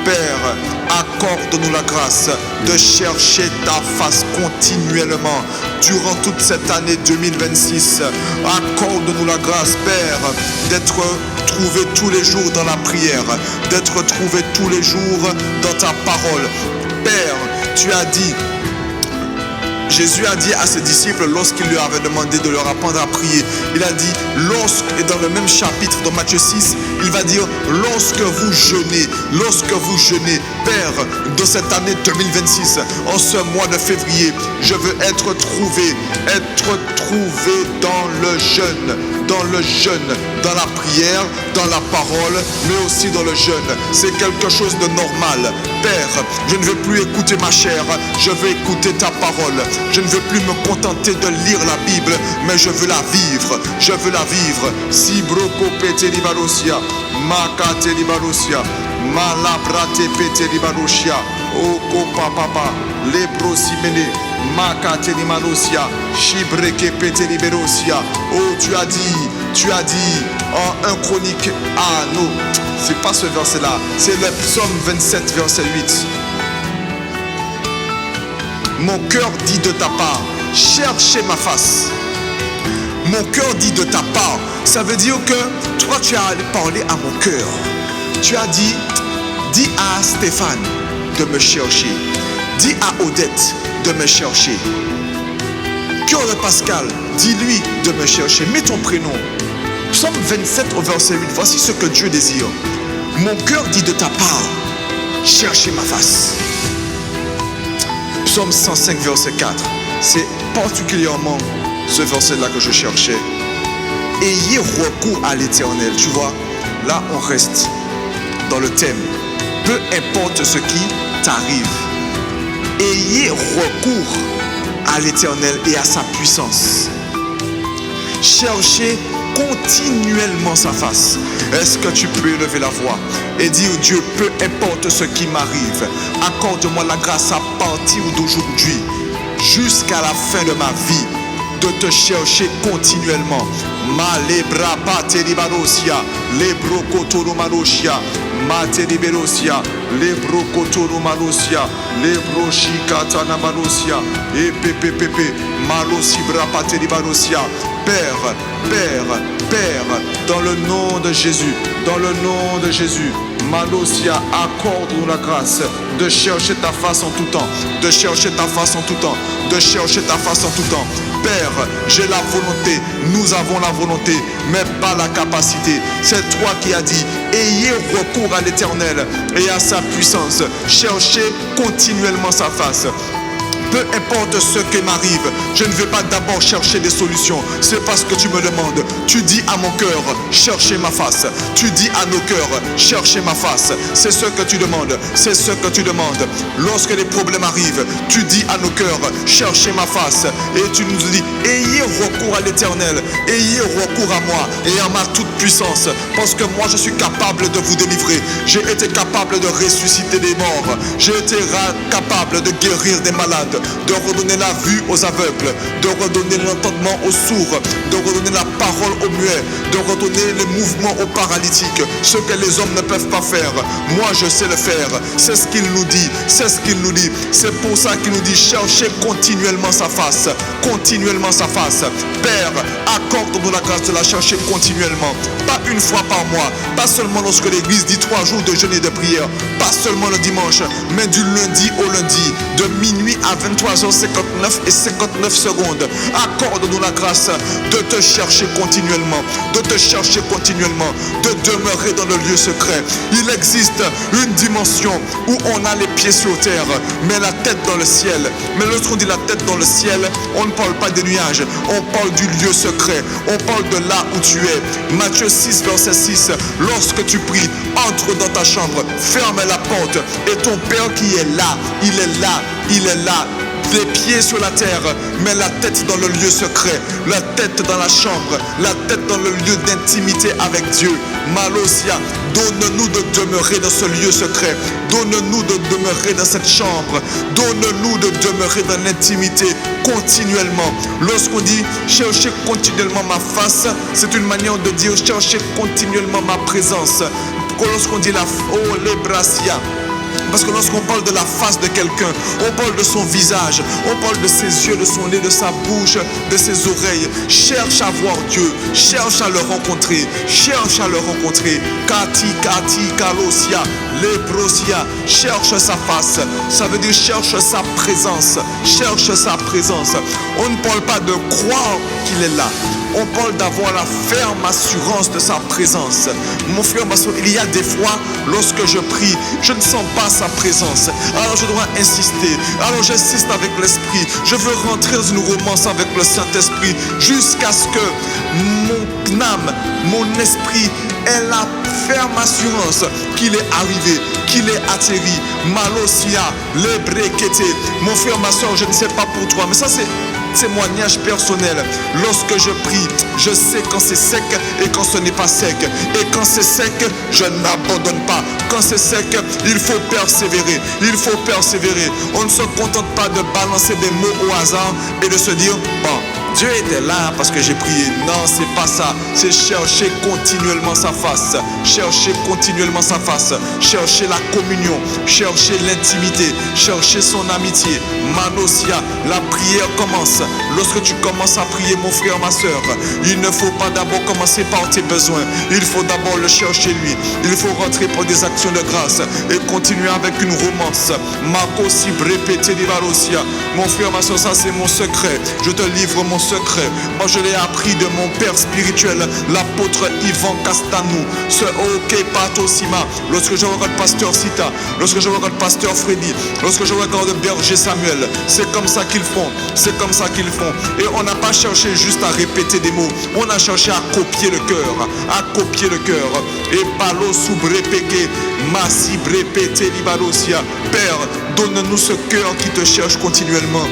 Père, accorde-nous la grâce de chercher ta face continuellement durant toute cette année 2026. Accorde-nous la grâce, Père, d'être trouvé tous les jours dans la prière, d'être trouvé tous les jours dans ta parole. Père, tu as dit, Jésus a dit à ses disciples lorsqu'il lui avait demandé de leur apprendre à prier, il a dit, et dans le même chapitre, dans Matthieu 6, il va dire, lorsque vous jeûnez, Père, dans cette année 2026, en ce mois de février, je veux être trouvé dans le jeûne, dans la prière, dans la parole, mais aussi dans le jeûne. C'est quelque chose de normal. Père, je ne veux plus écouter ma chair, je veux écouter ta parole. Je ne veux plus me contenter de lire la Bible, mais je veux la vivre. Je veux la vivre. Si broko pete libarosia, makate libarosia, malabrate pete libarosia, oko papa, lebrosimene, makate libarosia, shibreke pete libarosia. Oh, tu as dit en 1 Chronique, non, c'est pas ce verset-là, c'est le psaume 27, verset 8. Mon cœur dit de ta part, cherchez ma face. Mon cœur dit de ta part, ça veut dire que toi tu as parlé à mon cœur. Tu as dit, dis à Stéphane de me chercher. Dis à Odette de me chercher. Cœur de Pascal, dis-lui de me chercher. Mets ton prénom. Psaume 27 au verset 8, voici ce que Dieu désire. Mon cœur dit de ta part, cherchez ma face. Psaume 105, verset 4. C'est particulièrement ce verset-là que je cherchais. Ayez recours à l'Éternel. Tu vois, là on reste dans le thème. Peu importe ce qui t'arrive, ayez recours à l'Éternel et à sa puissance. Cherchez continuellement sa face. Est-ce que tu peux élever la voix et dire, Dieu, peu importe ce qui m'arrive, accorde-moi la grâce à partir d'aujourd'hui jusqu'à la fin de ma vie de te chercher continuellement. Ma lebra pate libarosia, lebro kotoro marosia, mate liberosia, lebro kotoro marosia, lebro shikatana marosia, et pepe, marosi bra pate libarosia. Père, dans le nom de Jésus, Malosia, accorde-nous la grâce de chercher ta face en tout temps, Père, j'ai la volonté, nous avons la volonté, mais pas la capacité. C'est toi qui as dit, ayez recours à l'Éternel et à sa puissance. Cherchez continuellement sa face. Peu importe ce qui m'arrive, je ne vais pas d'abord chercher des solutions. C'est parce que tu me demandes. Tu dis à mon cœur, cherchez ma face. Tu dis à nos cœurs, cherchez ma face. C'est ce que tu demandes. Lorsque les problèmes arrivent, tu dis à nos cœurs, cherchez ma face. Et tu nous dis, ayez recours à l'Éternel. Ayez recours à moi et à ma toute puissance. Parce que moi, je suis capable de vous délivrer. J'ai été capable de ressusciter des morts. J'ai été capable de guérir des malades. de redonner la vue aux aveugles, de redonner l'entendement aux sourds, de redonner la parole aux muets, de redonner les mouvements aux paralytiques, ce que les hommes ne peuvent pas faire. Moi, je sais le faire. C'est ce qu'il nous dit. C'est ce qu'il nous dit. C'est pour ça qu'il nous dit cherchez continuellement sa face. Continuellement sa face. Père, accorde-nous la grâce de la chercher continuellement. Pas une fois par mois. Pas seulement lorsque l'église dit 3 jours de jeûne et de prière. Pas seulement le dimanche, mais du lundi au lundi. De minuit à 23h59 et 59 secondes. Accorde-nous la grâce de te chercher continuellement. De te chercher continuellement. De demeurer dans le lieu secret. Il existe une dimension où on a les pieds sur terre, mais la tête dans le ciel. Mais lorsqu'on dit la tête dans le ciel, on ne parle pas des nuages, on parle du lieu secret, on parle de là où tu es. Matthieu 6, verset 6, lorsque tu pries, entre dans ta chambre, ferme la porte, et ton Père qui est là, il est là, il est là. Les pieds sur la terre, mais la tête dans le lieu secret, la tête dans la chambre, la tête dans le lieu d'intimité avec Dieu. Malosia, donne-nous de demeurer dans ce lieu secret. Donne-nous de demeurer dans cette chambre. Donne-nous de demeurer dans l'intimité continuellement. Lorsqu'on dit chercher continuellement ma face, c'est une manière de dire chercher continuellement ma présence. Lorsqu'on dit les brasia, parce que lorsqu'on parle de la face de quelqu'un, on parle de son visage, on parle de ses yeux, de son nez, de sa bouche, de ses oreilles. Cherche à voir Dieu, cherche à le rencontrer, cherche à le rencontrer. Kati, Kalosia, Lebrosia, cherche sa face. Ça veut dire cherche sa présence, cherche sa présence. On ne parle pas de croire qu'il est là. On parle d'avoir la ferme assurance de sa présence. Mon frère, ma soeur, il y a des fois, lorsque je prie, je ne sens pas sa présence. Alors je dois insister. Alors j'insiste avec l'Esprit. Je veux rentrer dans une romance avec le Saint-Esprit jusqu'à ce que mon âme, mon esprit ait la ferme assurance qu'il est arrivé, qu'il est atterri. Malosia, lebrekete. Mon frère, ma soeur, je ne sais pas pour toi, mais ça c'est témoignage personnel. Lorsque je prie, je sais quand c'est sec et quand ce n'est pas sec. Et quand c'est sec, je n'abandonne pas. Quand c'est sec, il faut persévérer. Il faut persévérer. On ne se contente pas de balancer des mots au hasard et de se dire, bon, Dieu était là parce que j'ai prié. Non, c'est pas ça. C'est chercher continuellement sa face. Chercher continuellement sa face. Chercher la communion. Chercher l'intimité. Chercher son amitié. Manosia, la prière commence. Lorsque tu commences à prier, mon frère, ma soeur, il ne faut pas d'abord commencer par tes besoins. Il faut d'abord le chercher lui. Il faut rentrer pour des actions de grâce et continuer avec une romance. Makosi brépété divarosia. Mon frère, ma soeur, ça c'est mon secret. Je te livre mon secret. Moi je l'ai appris de mon père spirituel, l'apôtre Yvan Castanou. Ce OK Patosima. Lorsque je regarde pasteur Sita, lorsque je regarde pasteur Freddy, lorsque je regarde berger Samuel, c'est comme ça qu'ils font. C'est comme ça qu'ils font. Et on n'a pas cherché juste à répéter des mots. On a cherché à copier le cœur. À copier le cœur. Et balo soubrépéké, massi brépété libalosia. Père, donne-nous ce cœur qui te cherche continuellement.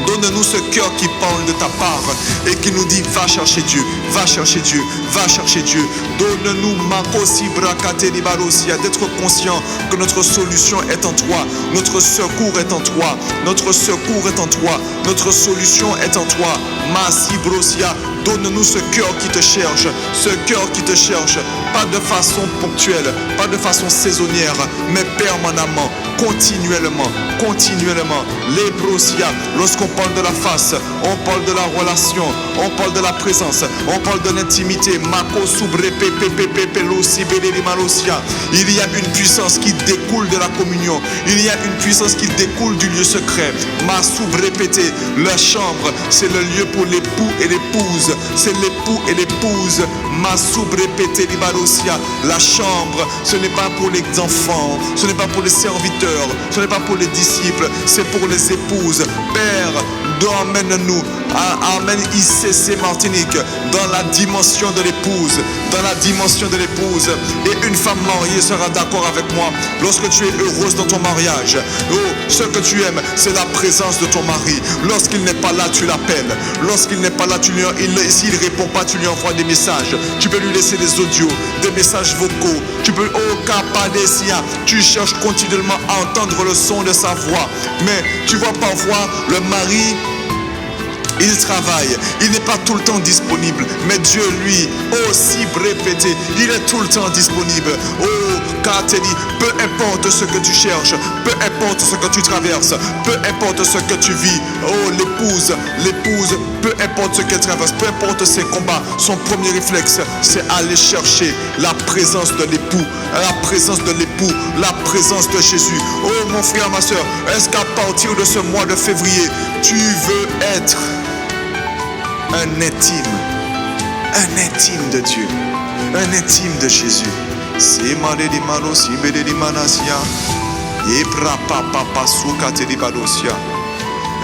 Donne-nous ce cœur qui parle de ta part et qui nous dit va chercher Dieu, va chercher Dieu, va chercher Dieu. Donne-nous makosi brakate libarosia, d'être conscient que notre solution est en toi, notre secours est en toi, notre secours est en toi, notre solution est en toi. Masi brosia, donne-nous ce cœur qui te cherche, ce cœur qui te cherche, pas de façon ponctuelle, pas de façon saisonnière, mais permanemment, continuellement, continuellement. Les brosia, lorsqu'on parle de la face, on parle de la relation, on parle de la présence, on parle de l'intimité. Il y a une puissance qui découle de la communion. Il y a une puissance qui découle du lieu secret. La chambre, c'est le lieu pour l'époux et l'épouse. C'est l'époux et l'épouse. La chambre, ce n'est pas pour les enfants, ce n'est pas pour les serviteurs, ce n'est pas pour les disciples, c'est pour les épouses. Père, Emmène-nous, emmène ICC Martinique dans la dimension de l'épouse, dans la dimension de l'épouse. Et une femme mariée sera d'accord avec moi lorsque tu es heureuse dans ton mariage. Oh, ce que tu aimes, c'est la présence de ton mari. Lorsqu'il n'est pas là, tu l'appelles. Lorsqu'il n'est pas là, s'il ne répond pas, tu lui envoies des messages. Tu peux lui laisser des audios, des messages vocaux. Tu peux, oh Capadesia, tu cherches continuellement à entendre le son de sa voix. Mais tu vois parfois le mari, il travaille, il n'est pas tout le temps disponible. Mais Dieu, lui, aussi répété, il est tout le temps disponible. Oh, Kateli, peu importe ce que tu cherches, peu importe ce que tu traverses, peu importe ce que tu vis. Oh, l'épouse, peu importe ce qu'elle traverse, peu importe ses combats, son premier réflexe, c'est aller chercher la présence de l'époux, la présence de l'époux, la présence de Jésus. Oh, mon frère, ma soeur, est-ce qu'à partir de ce mois de février, tu veux être un intime de Dieu, un intime de Jésus?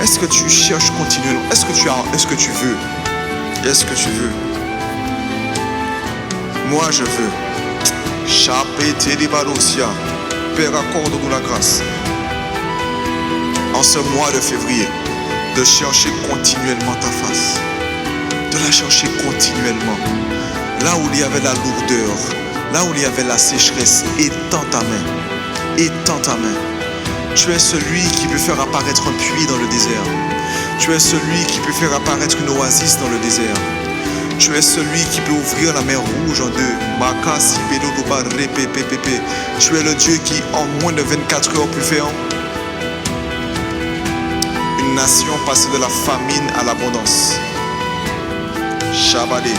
Est-ce que tu cherches continuellement? Est-ce que tu veux? Est-ce que tu veux? Moi je veux. Père, accorde-nous la grâce en ce mois de février de chercher continuellement ta face, de la chercher continuellement. Là où il y avait la lourdeur, là où il y avait la sécheresse, étends ta main, étends ta main. Tu es celui qui peut faire apparaître un puits dans le désert. Tu es celui qui peut faire apparaître une oasis dans le désert. Tu es celui qui peut ouvrir la mer Rouge en deux. Tu es le Dieu qui, en moins de 24 heures, peut faire une nation passer de la famine à l'abondance. Shabade.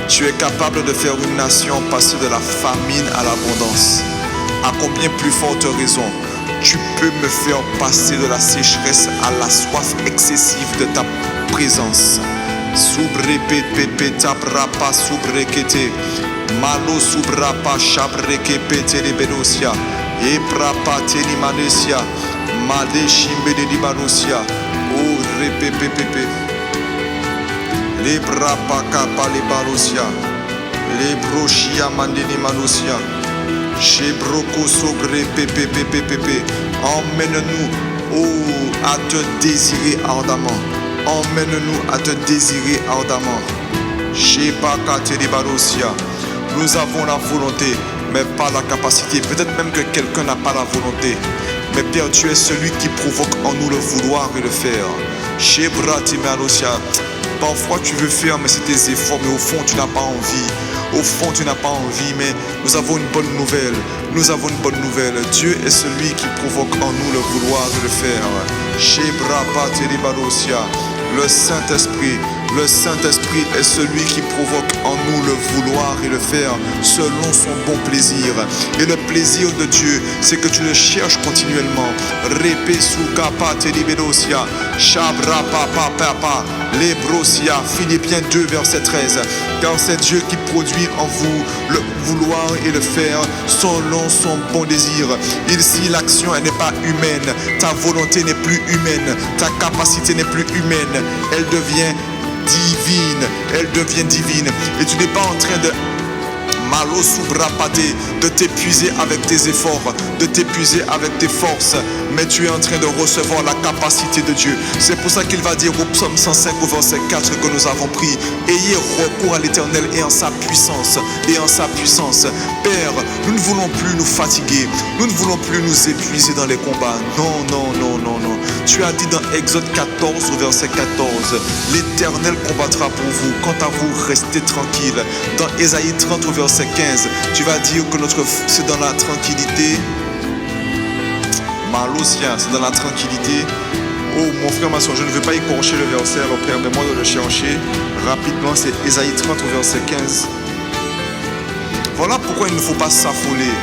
Tu es capable de faire une nation passer de la famine à l'abondance. À combien plus forte raison, tu peux me faire passer de la sécheresse à la soif excessive de ta présence. Malo subrapa shabreke petele bedosia. Ebrapa teni manesia. Made shimbede di barosia. Oh repepepepe. Le brapa kapa le barosia. Le brochia mandeni manosia. Chebroko sobre pepepepepe. Emmène-nous, oh, à te désirer ardemment. Emmène-nous à te désirer ardemment. Shebaka teni barosia. Nous avons la volonté, mais pas la capacité. Peut-être même que quelqu'un n'a pas la volonté. Mais Père, tu es celui qui provoque en nous le vouloir et le faire. Parfois tu veux faire, mais c'est tes efforts, mais au fond tu n'as pas envie. Au fond tu n'as pas envie, mais nous avons une bonne nouvelle. Nous avons une bonne nouvelle. Dieu est celui qui provoque en nous le vouloir et le faire. Le Saint-Esprit est celui qui provoque en nous le vouloir et le faire selon son bon plaisir. Et le plaisir de Dieu, c'est que tu le cherches continuellement. Philippiens 2 verset 13. Car c'est Dieu qui produit en vous le vouloir et le faire selon son bon désir. Ici l'action elle n'est pas humaine. Ta volonté n'est plus humaine. Ta capacité n'est plus humaine. Elle devient divine, elle devient divine. Et tu n'es pas en train de malo subrapate, de t'épuiser avec tes efforts, de t'épuiser avec tes forces, mais tu es en train de recevoir la capacité de Dieu. C'est pour ça qu'il va dire au psaume 105 au verset 4 que nous avons pris: ayez recours à l'Éternel et en sa puissance, et en sa puissance. Père, nous ne voulons plus nous fatiguer, nous ne voulons plus nous épuiser dans les combats. Non, non, non, non, non. Tu as dit dans Exode 14 au verset 14, l'Éternel combattra pour vous. Quant à vous, restez tranquille. Dans Ésaïe 30 au verset 15, tu vas dire que c'est dans la tranquillité. Malosia, c'est dans la tranquillité. Oh mon frère, ma soeur, je ne veux pas écorcher le verset, alors permets-moi de le chercher rapidement. C'est Ésaïe 30 au verset 15. Voilà pourquoi il ne faut pas s'affoler.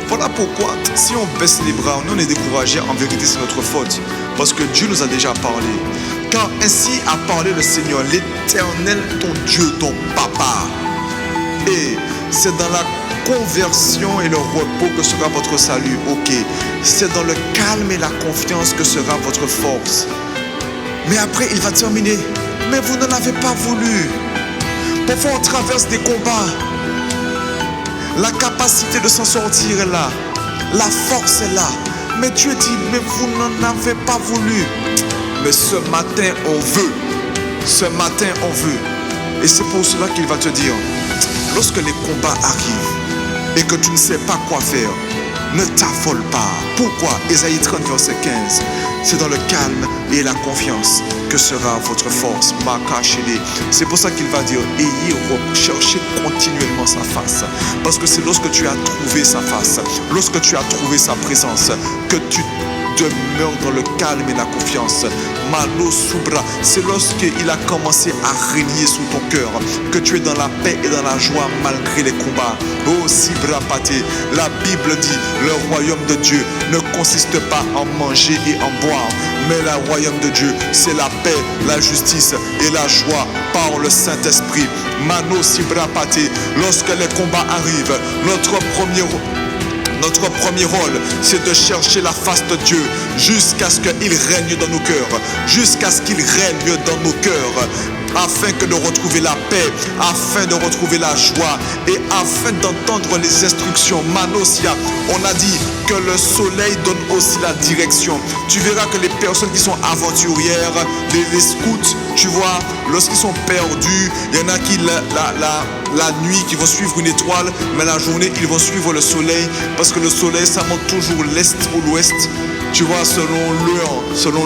Voilà pourquoi, si on baisse les bras, on est découragé, en vérité c'est notre faute. Parce que Dieu nous a déjà parlé. Car ainsi a parlé le Seigneur, l'Éternel, ton Dieu, ton Papa. Et c'est dans la conversion et le repos que sera votre salut. Ok, c'est dans le calme et la confiance que sera votre force. Mais après, il va terminer. Mais vous n'en avez pas voulu. Parfois, on traverse des combats. La capacité de s'en sortir est là. La force est là. Mais Dieu dit, mais vous n'en avez pas voulu. Mais ce matin, on veut. Ce matin, on veut. Et c'est pour cela qu'il va te dire, lorsque les combats arrivent et que tu ne sais pas quoi faire, ne t'affole pas. Pourquoi? Ésaïe 30, verset 15. C'est dans le calme et la confiance que sera votre force. C'est pour ça qu'il va dire, ayez recherché continuellement sa face. Parce que c'est lorsque tu as trouvé sa face, lorsque tu as trouvé sa présence, que tu demeures dans le calme et la confiance. Malo Subra, c'est lorsqu'il a commencé à régner sous ton cœur que tu es dans la paix et dans la joie malgré les combats. Oh Sibra Paté, la Bible dit, le royaume de Dieu ne consiste pas en manger et en boire, mais le royaume de Dieu, c'est la paix, la justice et la joie par le Saint-Esprit. Mano Sibra Paté, lorsque les combats arrivent, notre premier rôle, c'est de chercher la face de Dieu jusqu'à ce qu'il règne dans nos cœurs, jusqu'à ce qu'il règne dans nos cœurs, afin que de retrouver la paix, afin de retrouver la joie et afin d'entendre les instructions. Manosia, on a dit que le soleil donne aussi la direction. Tu verras que les personnes qui sont aventurières, les scouts, tu vois, lorsqu'ils sont perdus, il y en a qui la nuit qui vont suivre une étoile, mais la journée ils vont suivre le soleil, parce que le soleil ça monte toujours l'est ou l'ouest, tu vois, selon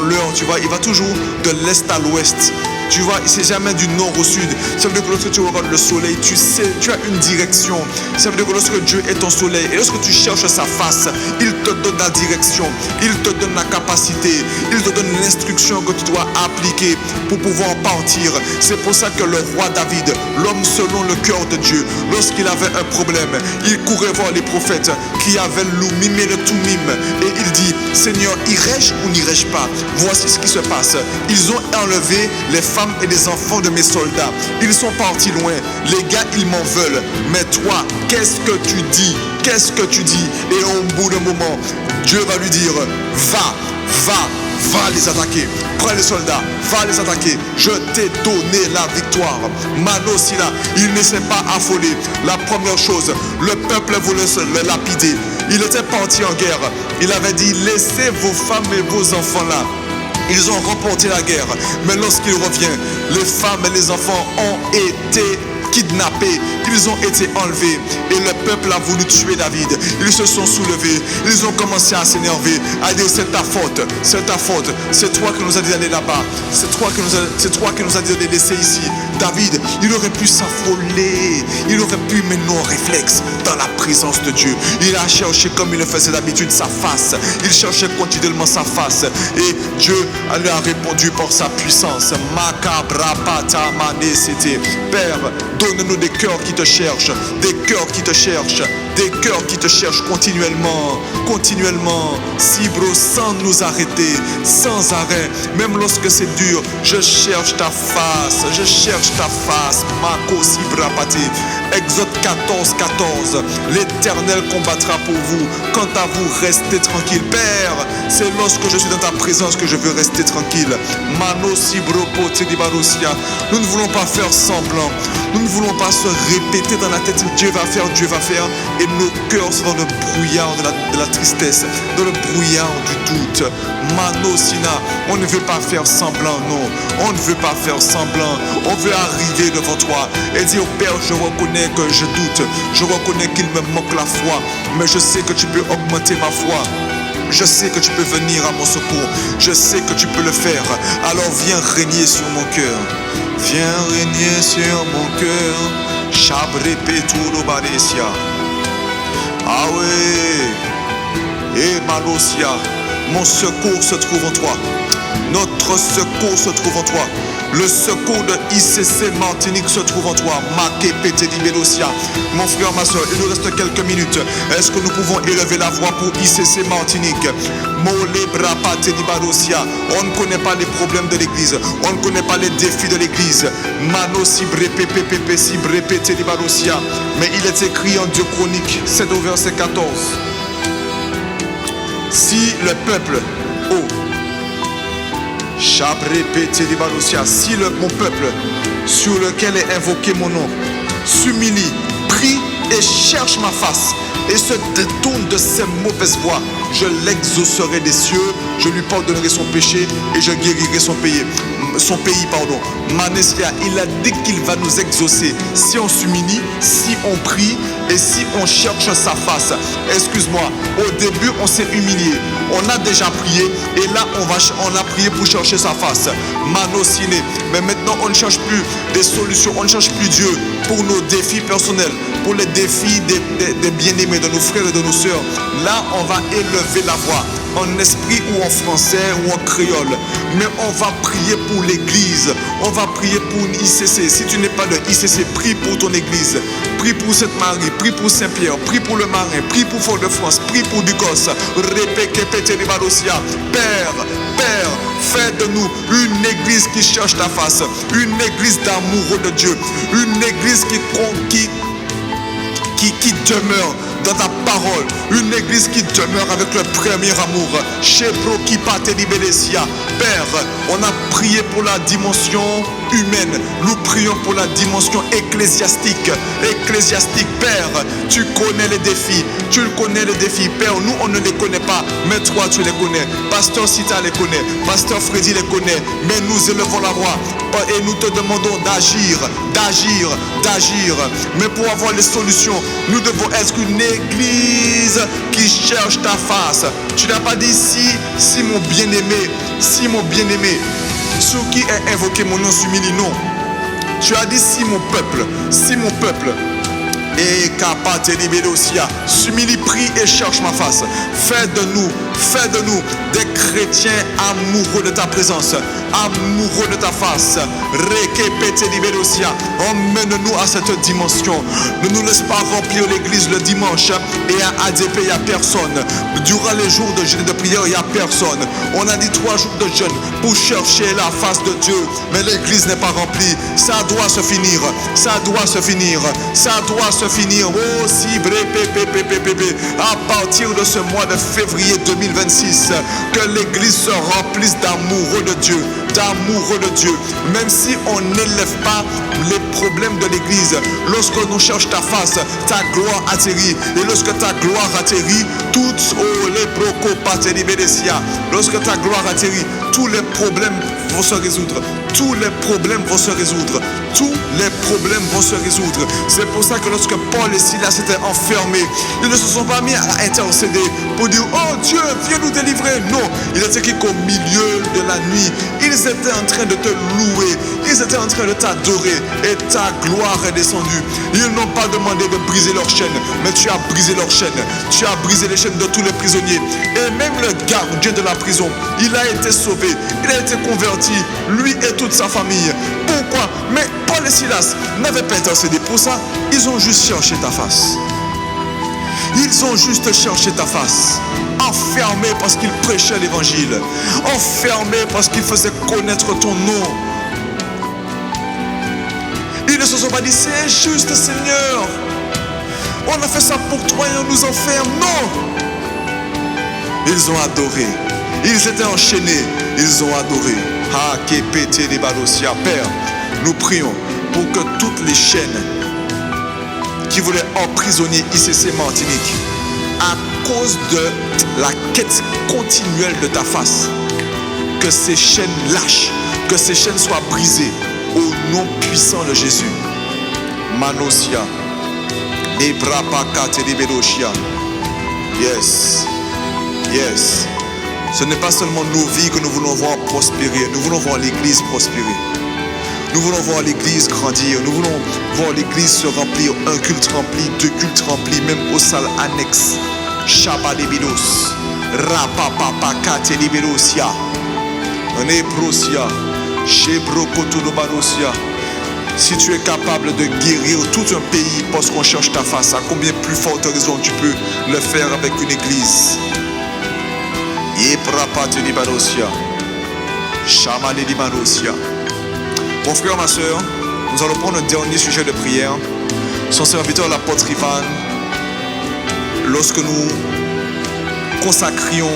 l'heure, tu vois, il va toujours de l'est à l'ouest. Tu vois, c'est jamais du nord au sud. Ça veut dire que lorsque tu regardes le soleil, tu sais, tu as une direction. Ça veut dire que lorsque Dieu est ton soleil et lorsque tu cherches sa face, il te donne la direction, il te donne la capacité, il te donne l'instruction que tu dois appliquer pour pouvoir partir. C'est pour ça que le roi David, l'homme selon le cœur de Dieu, lorsqu'il avait un problème, il courait voir les prophètes qui avaient l'oumim et le toumim. Et il dit, Seigneur, irai-je ou n'irai-je pas? Voici ce qui se passe. Ils ont enlevé les femmes et les enfants de mes soldats. Ils sont partis loin. Les gars, ils m'en veulent. Mais toi, qu'est-ce que tu dis? Qu'est-ce que tu dis? Et au bout d'un moment, Dieu va lui dire, va les attaquer. Prends les soldats, va les attaquer. Je t'ai donné la victoire. Manosila, il ne s'est pas affolé. La première chose, le peuple voulait le lapider. Il était parti en guerre. Il avait dit, laissez vos femmes et vos enfants là. Ils ont remporté la guerre. Mais lorsqu'il revient, les femmes et les enfants ont été kidnappés, ils ont été enlevés et le peuple a voulu tuer David. Ils se sont soulevés, ils ont commencé à s'énerver, à dire c'est ta faute, c'est ta faute, c'est toi qui nous as dit d'aller là-bas, c'est toi qui nous as dit de les laisser ici. David, il aurait pu s'affoler, il aurait pu mener nos réflexes dans la présence de Dieu. Il a cherché comme il le faisait d'habitude sa face, il cherchait continuellement sa face et Dieu lui a répondu par sa puissance. Père, donne-nous des cœurs qui te cherchent, des cœurs qui te cherchent, des cœurs qui te cherchent continuellement, Sibro, sans nous arrêter, sans arrêt, même lorsque c'est dur, je cherche ta face, Mako Sibra Pati. Exode 14, l'Éternel combattra pour vous. Quant à vous, restez tranquille. Père, c'est lorsque je suis dans ta présence que je veux rester tranquille. Mano Sibro Poti Barosia. Nous ne voulons pas faire semblant. Nous ne voulons pas se répéter dans la tête Dieu va faire, et nos cœurs sont dans le brouillard de la tristesse, dans le brouillard du doute. Mano Sina, on ne veut pas faire semblant, non. On ne veut pas faire semblant. On veut arriver devant toi et dire, Père, je reconnais que je doute. Je reconnais qu'il me manque la foi, mais je sais que tu peux augmenter ma foi. Je sais que tu peux venir à mon secours. Je sais que tu peux le faire. Alors viens régner sur mon cœur. Viens régner sur mon cœur. Chabrepeturo Baresia. Ah oui. Et Malosia. Mon secours se trouve en toi. Notre secours se trouve en toi. Le secours de ICC Martinique se trouve en toi. Mon frère, ma soeur, il nous reste quelques minutes. Est-ce que nous pouvons élever la voix pour ICC Martinique? On ne connaît pas les problèmes de l'église. On ne connaît pas les défis de l'église. Mais il est écrit en 2 Chroniques 7 au verset 14. Si le peuple, si mon peuple sur lequel est invoqué mon nom s'humilie, prie et cherche ma face et se détourne de ses mauvaises voies, je l'exaucerai des cieux, je lui pardonnerai son péché et je guérirai son pays. Maneslia, il a dit qu'il va nous exaucer si on s'humilie, si on prie et si on cherche sa face. Excuse-moi, au début on s'est humilié, on a déjà prié et là on a prié pour chercher sa face. Manociné, mais maintenant on ne cherche plus des solutions, on ne cherche plus Dieu pour nos défis personnels, pour les défis des bien-aimés, de nos frères et de nos sœurs. Là on va élever la voix en esprit ou en français ou en créole, mais on va prier pour l'église, on va prier pour une ICC. Si tu n'es pas de ICC, prie pour ton église, prie pour Sainte-Marie, prie pour Saint-Pierre, prie pour le Marin, prie pour Fort-de-France, prie pour Ducos. Père, fais de nous une église qui cherche ta face, une église d'amoureux de Dieu, une église qui demeure dans ta parole, une église qui demeure avec le premier amour. Père, on a prié pour la dimension humaine, nous prions pour la dimension ecclésiastique. Père, tu connais les défis, Père, nous on ne les connaît pas, mais toi tu les connais. Pasteur Sita les connaît, Pasteur Freddy les connaît, mais nous élevons la voix et nous te demandons d'agir. Mais pour avoir les solutions, nous devons être une église qui cherche ta face. Tu n'as pas dit si mon bien-aimé, sur qui est invoqué mon nom s'humilie, non. Tu as dit si mon peuple, et s'humilie, prie et cherche ma face. Fais de nous des chrétiens amoureux de ta présence, amoureux de ta face. Emmène-nous à cette dimension. Ne nous laisse pas remplir l'église le dimanche et à ADP il n'y a personne. Durant les jours de jeûne et de prière, il n'y a personne. On a dit 3 jours de jeûne pour chercher la face de Dieu, mais l'église n'est pas remplie. Ça doit se finir. Oh, si vrai, à partir de ce mois de février 2026, que l'église se remplisse d'amoureux de Dieu. Même si on n'élève pas les problèmes de l'église, lorsque nous cherchons ta face, ta gloire atterrit. Et lorsque ta gloire atterrit, lorsque ta gloire atterrit, tous les problèmes vont se résoudre. C'est pour ça que lorsque Paul et Silas étaient enfermés, ils ne se sont pas mis à intercéder pour dire oh Dieu, viens nous délivrer. Non, il était écrit qu'au milieu de la nuit, ils étaient en train de te louer, ils étaient en train de t'adorer et ta gloire est descendue. Ils n'ont pas demandé de briser leurs chaînes, mais tu as brisé leurs chaînes. Tu as brisé les chaînes de tous les prisonniers. Et même le gardien de la prison, il a été sauvé, il a été converti, lui et toute sa famille. Pourquoi? Mais Paul et Silas n'avaient pas intercédé pour ça. Ils ont juste cherché ta face. Enfermés parce qu'ils prêchaient l'évangile. Enfermés parce qu'ils faisaient connaître ton nom. Ils ne se sont pas dit c'est injuste Seigneur, on a fait ça pour toi et on nous enferme. Non. Ils ont adoré. Ils étaient enchaînés. Ils ont adoré. Père, nous prions pour que toutes les chaînes qui voulaient emprisonner ICC Martinique à cause de la quête continuelle de ta face, que ces chaînes lâchent, que ces chaînes soient brisées au nom puissant de Jésus. Manosia, Lebrapaka Telebedoshia. Yes. Ce n'est pas seulement nos vies que nous voulons voir prospérer, nous voulons voir l'église prospérer. Nous voulons voir l'église grandir, nous voulons voir l'église se remplir, un culte rempli, 2 cultes remplis, même aux salles annexes. Shabalebidos, Rapapapaka Telebedosia, Nebrosia. Si tu es capable de guérir tout un pays parce qu'on cherche ta face, à combien plus forte raison tu peux le faire avec une église? Mon frère, ma soeur, nous allons prendre un dernier sujet de prière. Son serviteur, l'apôtre Ivan, lorsque nous consacrions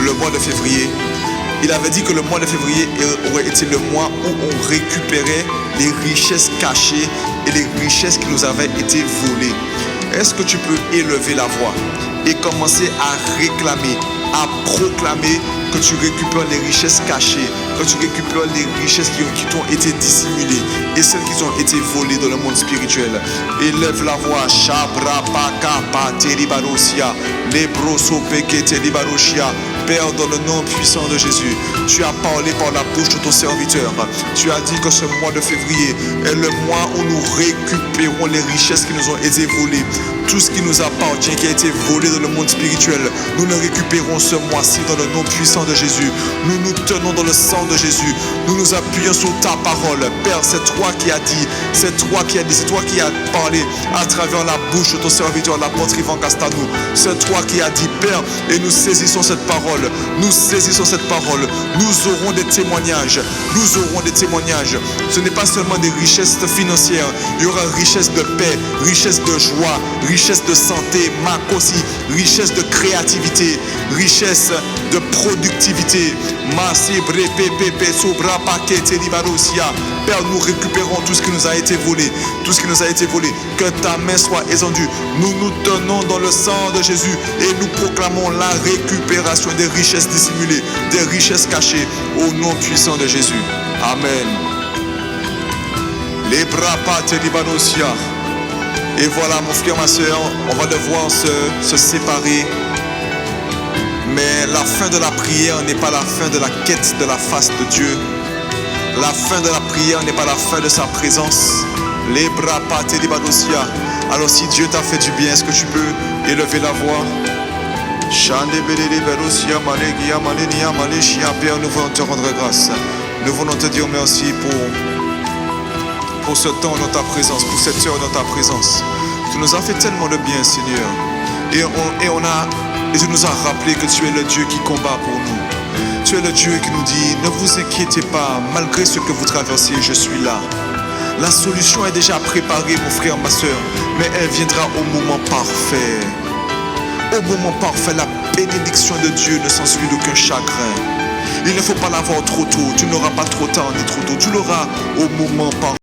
le mois de février, il avait dit que le mois de février aurait été le mois où on récupérait les richesses cachées et les richesses qui nous avaient été volées. Est-ce que tu peux élever la voix et commencer à réclamer, à proclamer que tu récupères les richesses cachées, que tu récupères les richesses qui t'ont été dissimulées et celles qui ont été volées dans le monde spirituel? Élève la voix. Père, dans le nom puissant de Jésus, tu as parlé par la bouche de ton serviteur. Tu as dit que ce mois de février est le mois où nous récupérons les richesses qui nous ont été volées. Tout ce qui nous appartient, qui a été volé dans le monde spirituel, nous le récupérons ce mois-ci dans le nom puissant de Jésus. Nous nous tenons dans le sang de Jésus. Nous nous appuyons sur ta parole. Père, c'est toi qui as dit, c'est toi qui as dit, c'est toi qui as parlé à travers la bouche de ton serviteur, l'apôtre Ivan Castanou. C'est toi qui as dit, Père, et nous saisissons cette parole. Nous saisissons cette parole. Nous aurons des témoignages. Nous aurons des témoignages. Ce n'est pas seulement des richesses financières. Il y aura richesse de paix, richesse de joie, richesse de santé, makosi, richesse de créativité, richesse de productivité. Père, nous récupérons tout ce qui nous a été volé. Tout ce qui nous a été volé. Que ta main soit étendue. Nous nous tenons dans le sang de Jésus et nous proclamons la récupération des richesses dissimulées, des richesses cachées au nom puissant de Jésus. Amen. Les bras et voilà, mon frère, ma soeur, on va devoir se séparer. Mais la fin de la prière n'est pas la fin de la quête de la face de Dieu. La fin de la prière n'est pas la fin de sa présence. Les bras patés d'Ibadosia. Alors si Dieu t'a fait du bien, est-ce que tu peux élever la voix? Père, nous voulons te rendre grâce. Nous voulons te dire merci pour ce temps dans ta présence, pour cette heure dans ta présence. Tu nous as fait tellement de bien, Seigneur. Et tu nous as rappelé que tu es le Dieu qui combat pour nous. Tu es le Dieu qui nous dit, ne vous inquiétez pas, malgré ce que vous traversez, je suis là. La solution est déjà préparée, mon frère, ma soeur, mais elle viendra au moment parfait. Au moment parfait, la bénédiction de Dieu ne s'ensuit d'aucun chagrin. Il ne faut pas l'avoir trop tôt. Tu n'auras pas trop tard ni trop tôt. Tu l'auras au moment parfait.